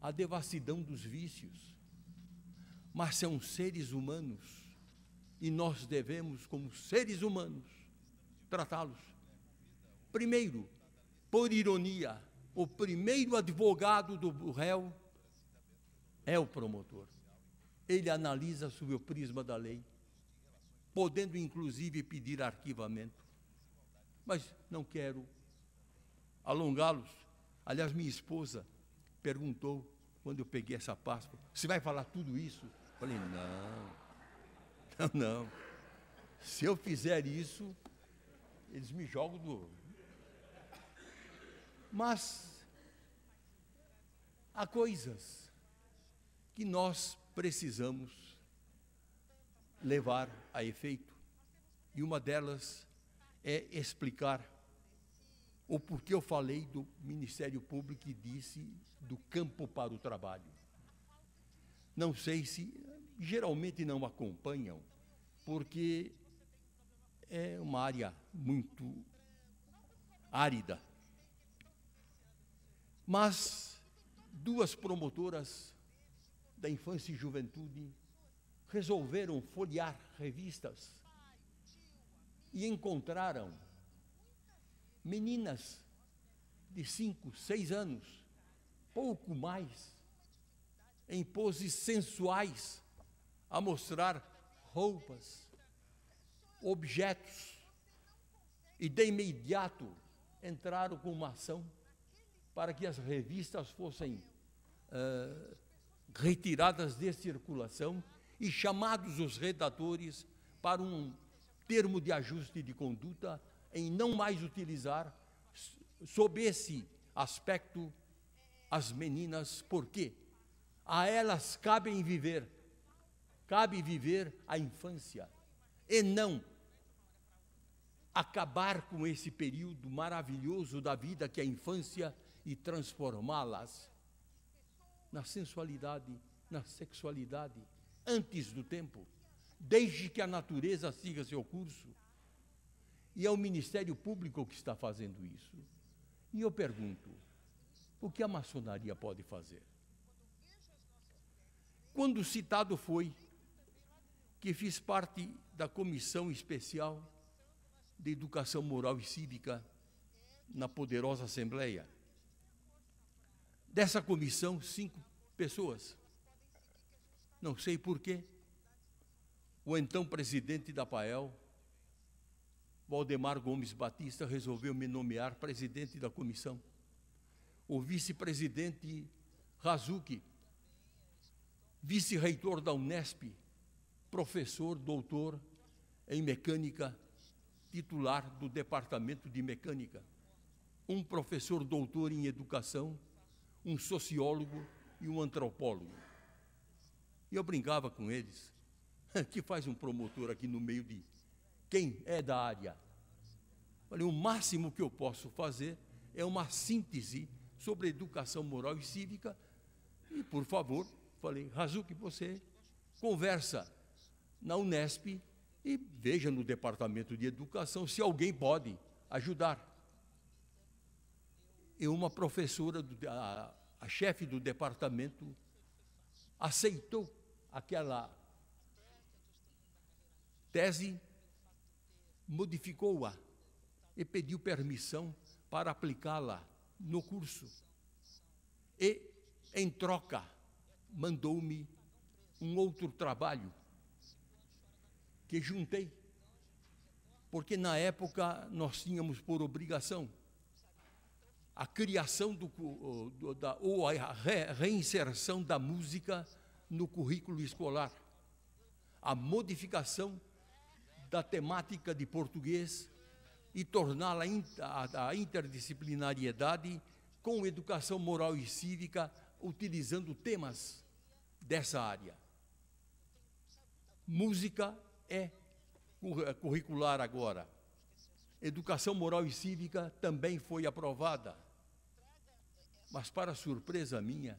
a devassidão dos vícios. Mas são seres humanos e nós devemos, como seres humanos, tratá-los. Primeiro, por ironia, o primeiro advogado do réu é o promotor. Ele analisa sob o prisma da lei, podendo inclusive pedir arquivamento. Mas não quero alongá-los. Aliás, minha esposa perguntou, quando eu peguei essa pasta: você vai falar tudo isso? Eu falei: não. Se eu fizer isso, eles me jogam do... Mas há coisas que nós precisamos levar a efeito. E uma delas é explicar o porquê eu falei do Ministério Público e disse do campo para o trabalho. Não sei se geralmente não acompanham, porque é uma área muito árida. Mas duas promotoras da infância e juventude resolveram folhear revistas e encontraram meninas de 5, 6 anos, pouco mais, em poses sensuais, a mostrar roupas, objetos, e de imediato entraram com uma ação para que as revistas fossem retiradas de circulação e chamados os redatores para um termo de ajuste de conduta em não mais utilizar, sob esse aspecto, as meninas, porque a elas cabe viver a infância, e não acabar com esse período maravilhoso da vida que é a infância e transformá-las na sensualidade, na sexualidade, antes do tempo, desde que a natureza siga seu curso. E é o Ministério Público que está fazendo isso. E eu pergunto, o que a maçonaria pode fazer? Quando citado foi que fiz parte da Comissão Especial de Educação Moral e Cívica na poderosa Assembleia. Dessa comissão, 5 pessoas. Não sei porquê. O então presidente da APAEL, Valdemar Gomes Batista, resolveu me nomear presidente da comissão. O vice-presidente Razuki, vice-reitor da Unesp, professor, doutor em mecânica, titular do departamento de mecânica. Um professor doutor em educação, um sociólogo e um antropólogo. E eu brincava com eles: que faz um promotor aqui no meio de quem é da área? Falei, o máximo que eu posso fazer é uma síntese sobre educação moral e cívica. E, por favor, falei, Razuki, você conversa na Unesp e veja no departamento de educação se alguém pode ajudar. E uma professora, a chefe do departamento, aceitou aquela tese, modificou-a e pediu permissão para aplicá-la no curso. E, em troca, mandou-me um outro trabalho que juntei, porque na época nós tínhamos por obrigação a criação ou a reinserção da música no currículo escolar. a modificação da temática de português e torná-la a interdisciplinariedade com educação moral e cívica, utilizando temas dessa área. Música é curricular agora. Educação moral e cívica também foi aprovada. Mas, para surpresa minha,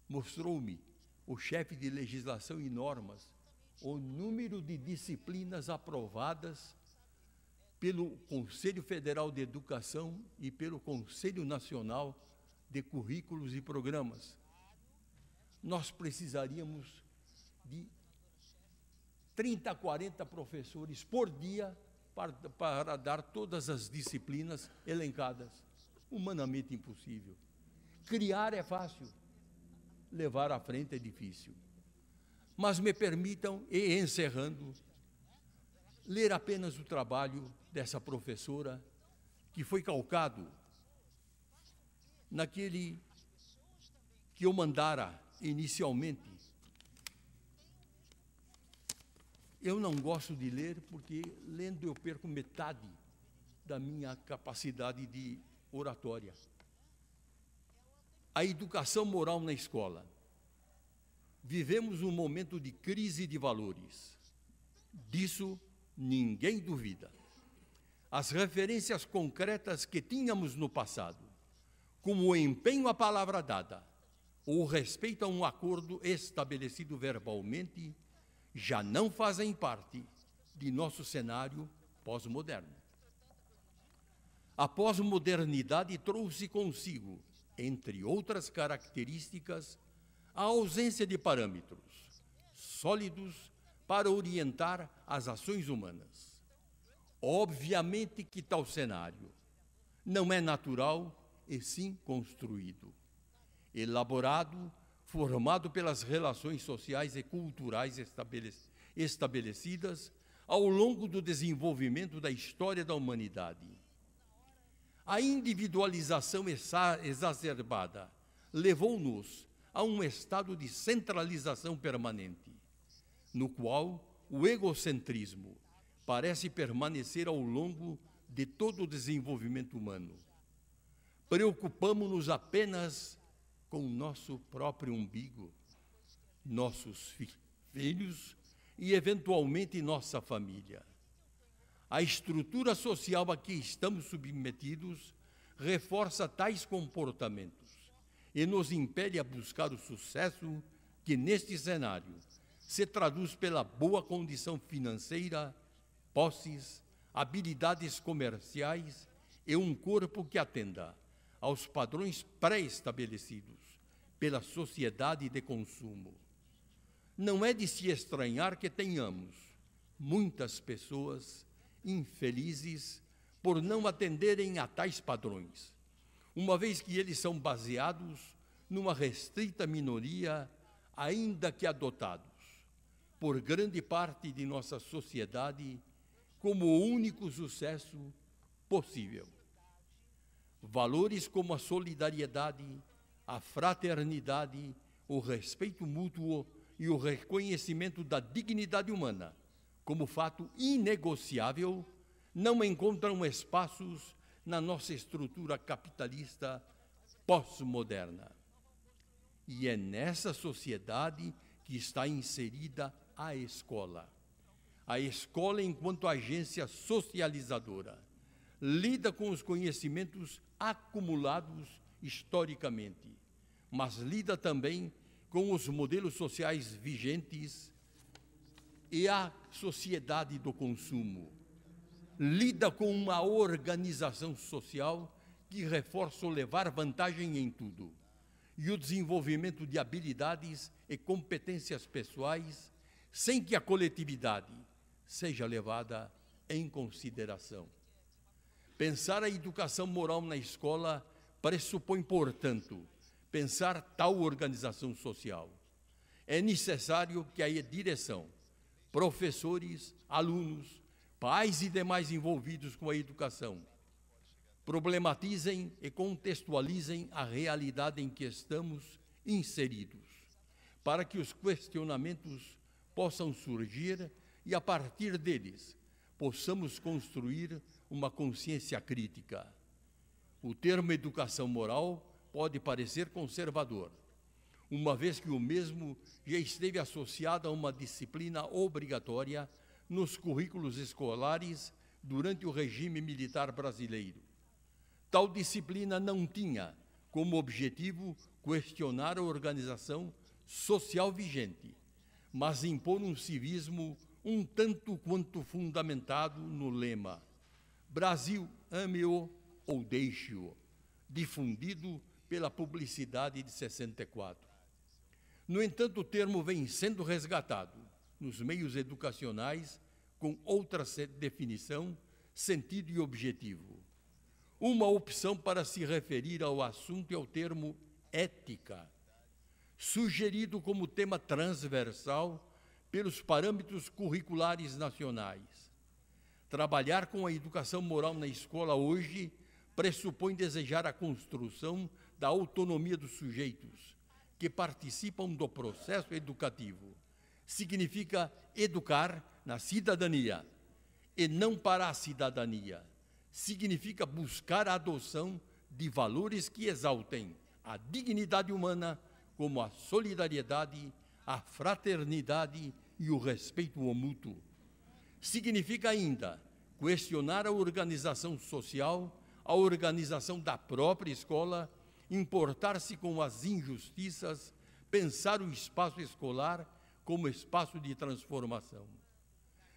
mostrou-me o chefe de legislação e normas o número de disciplinas aprovadas pelo Conselho Federal de Educação e pelo Conselho Nacional de Currículos e Programas. Nós precisaríamos de 30 a 40 professores por dia para dar todas as disciplinas elencadas. Humanamente impossível. Criar é fácil, levar à frente é difícil. Mas me permitam, e encerrando, ler apenas o trabalho dessa professora, que foi calcado naquele que eu mandara inicialmente. Eu não gosto de ler, porque lendo eu perco metade da minha capacidade de oratória. A educação moral na escola. Vivemos um momento de crise de valores. Disso ninguém duvida. As referências concretas que tínhamos no passado, como o empenho à palavra dada, ou o respeito a um acordo estabelecido verbalmente, já não fazem parte de nosso cenário pós-moderno. A pós-modernidade trouxe consigo, entre outras características, a ausência de parâmetros sólidos para orientar as ações humanas. Obviamente que tal cenário não é natural e sim construído, elaborado, formado pelas relações sociais e culturais estabelecidas ao longo do desenvolvimento da história da humanidade. A individualização exacerbada levou-nos a um estado de centralização permanente, no qual o egocentrismo parece permanecer ao longo de todo o desenvolvimento humano. Preocupamo-nos apenas com o nosso próprio umbigo, nossos filhos e, eventualmente, nossa família. A estrutura social a que estamos submetidos reforça tais comportamentos e nos impele a buscar o sucesso que, neste cenário, se traduz pela boa condição financeira, posses, habilidades comerciais e um corpo que atenda aos padrões pré-estabelecidos pela sociedade de consumo. Não é de se estranhar que tenhamos muitas pessoas infelizes por não atenderem a tais padrões, uma vez que eles são baseados numa restrita minoria, ainda que adotados por grande parte de nossa sociedade como o único sucesso possível. Valores como a solidariedade, a fraternidade, o respeito mútuo e o reconhecimento da dignidade humana como fato inegociável não encontram espaços na nossa estrutura capitalista pós-moderna. E é nessa sociedade que está inserida a escola. A escola, enquanto agência socializadora, lida com os conhecimentos acumulados historicamente, mas lida também com os modelos sociais vigentes e a sociedade do consumo. Lida com uma organização social que reforça o levar vantagem em tudo e o desenvolvimento de habilidades e competências pessoais sem que a coletividade seja levada em consideração. Pensar a educação moral na escola pressupõe, portanto, pensar tal organização social. É necessário que a direção, professores, alunos, pais e demais envolvidos com a educação problematizem e contextualizem a realidade em que estamos inseridos, para que os questionamentos possam surgir e, a partir deles, possamos construir uma consciência crítica. O termo educação moral pode parecer conservador, uma vez que o mesmo já esteve associado a uma disciplina obrigatória nos currículos escolares durante o regime militar brasileiro. Tal disciplina não tinha como objetivo questionar a organização social vigente, mas impor um civismo um tanto quanto fundamentado no lema Brasil, ame-o ou deixe-o, difundido pela publicidade de 64. No entanto, o termo vem sendo resgatado nos meios educacionais com outra definição, sentido e objetivo. Uma opção para se referir ao assunto é o termo ética, sugerido como tema transversal pelos parâmetros curriculares nacionais. Trabalhar com a educação moral na escola hoje pressupõe desejar a construção da autonomia dos sujeitos que participam do processo educativo. Significa educar na cidadania e não para a cidadania. Significa buscar a adoção de valores que exaltem a dignidade humana, como a solidariedade, a fraternidade e o respeito ao mútuo. Significa ainda questionar a organização social, a organização da própria escola, importar-se com as injustiças, pensar o espaço escolar como espaço de transformação.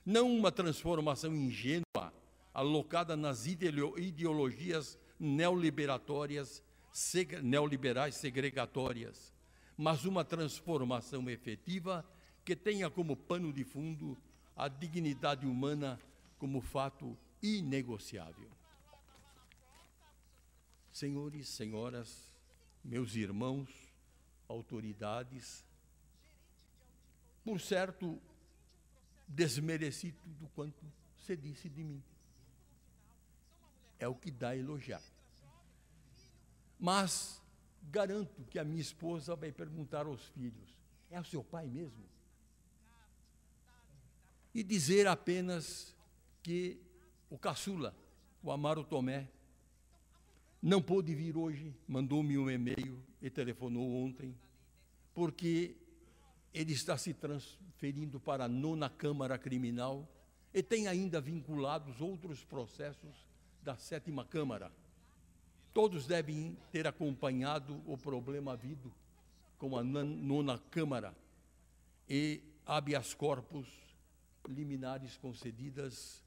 Não uma transformação ingênua, alocada nas ideologias neoliberais segregatórias, mas uma transformação efetiva que tenha como pano de fundo a dignidade humana como fato inegociável. Senhores, senhoras, meus irmãos, autoridades, por certo, desmereci tudo quanto se disse de mim. É o que dá a elogiar. Mas garanto que a minha esposa vai perguntar aos filhos: é o seu pai mesmo? E dizer apenas que o caçula, o Amaro Tomé, não pôde vir hoje, mandou-me um e-mail e telefonou ontem, porque ele está se transferindo para a 9ª Câmara Criminal e tem ainda vinculados outros processos da 7ª Câmara. Todos devem ter acompanhado o problema havido com a 9ª Câmara e habeas corpus liminares concedidas,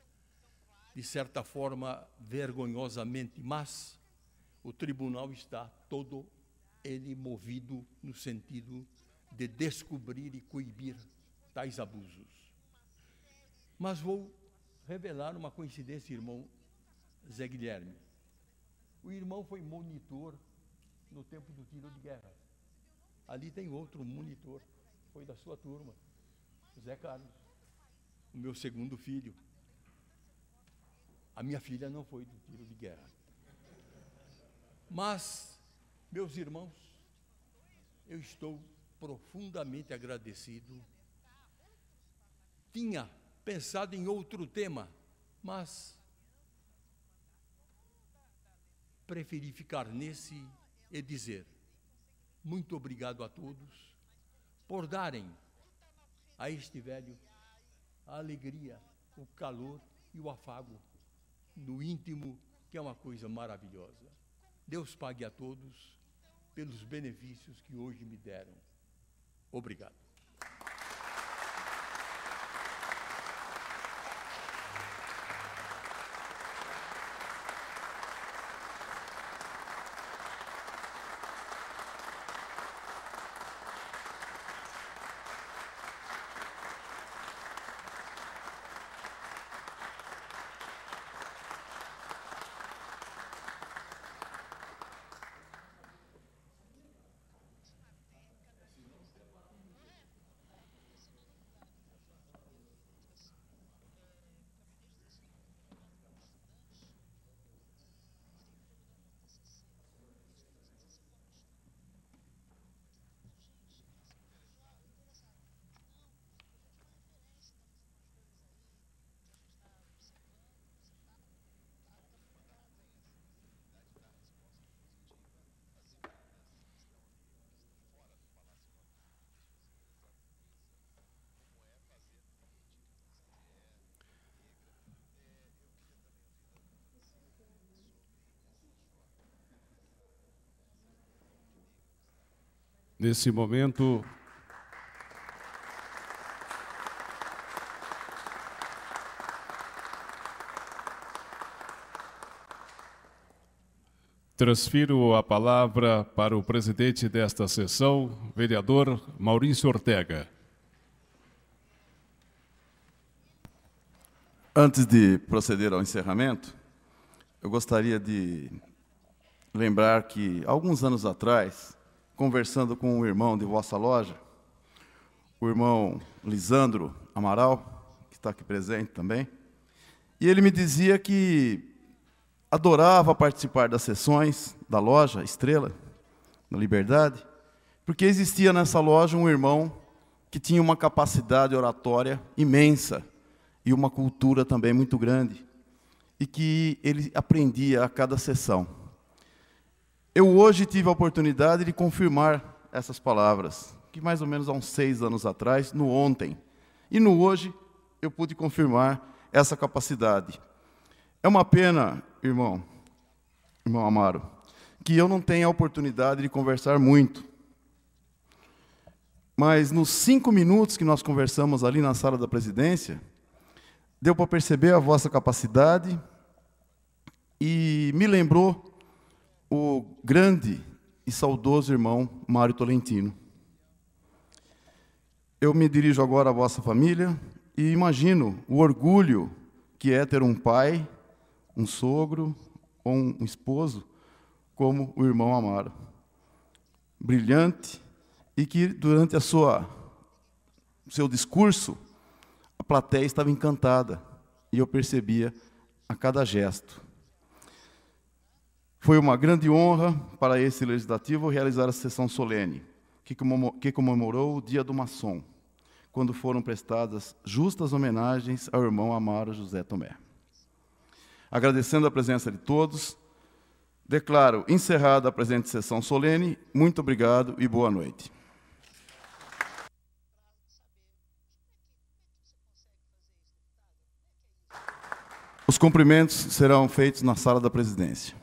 de certa forma, vergonhosamente, mas o tribunal está todo ele movido no sentido de descobrir e coibir tais abusos. Mas vou revelar uma coincidência, irmão Zé Guilherme. O irmão foi monitor no tempo do tiro de guerra. Ali tem outro monitor, foi da sua turma, Zé Carlos, o meu segundo filho. A minha filha não foi do tiro de guerra. Mas, meus irmãos, eu estou profundamente agradecido. Tinha pensado em outro tema, mas preferi ficar nesse e dizer muito obrigado a todos por darem a este velho a alegria, o calor e o afago no íntimo, que é uma coisa maravilhosa. Deus pague a todos pelos benefícios que hoje me deram. Obrigado. Nesse momento, transfiro a palavra para o presidente desta sessão, vereador Maurício Ortega. Antes de proceder ao encerramento, eu gostaria de lembrar que, alguns anos atrás, conversando com o irmão de vossa loja, o irmão Lisandro Amaral, que está aqui presente também, e ele me dizia que adorava participar das sessões da loja Estrela, na Liberdade, porque existia nessa loja um irmão que tinha uma capacidade oratória imensa e uma cultura também muito grande, e que ele aprendia a cada sessão. Eu hoje tive a oportunidade de confirmar essas palavras, que mais ou menos há uns 6 anos atrás, no ontem. E no hoje, eu pude confirmar essa capacidade. É uma pena, irmão Amaro, que eu não tenha a oportunidade de conversar muito. Mas nos 5 minutos que nós conversamos ali na sala da presidência, deu para perceber a vossa capacidade e me lembrou o grande e saudoso irmão Mário Tolentino. Eu me dirijo agora à vossa família e imagino o orgulho que é ter um pai, um sogro ou um esposo como o irmão Amaro. Brilhante, e que durante o seu discurso, a plateia estava encantada, e eu percebia a cada gesto. Foi uma grande honra para esse legislativo realizar a sessão solene, que comemorou o Dia do Maçom, quando foram prestadas justas homenagens ao irmão Amaro José Tomé. Agradecendo a presença de todos, declaro encerrada a presente sessão solene. Muito obrigado e boa noite. Os cumprimentos serão feitos na sala da presidência.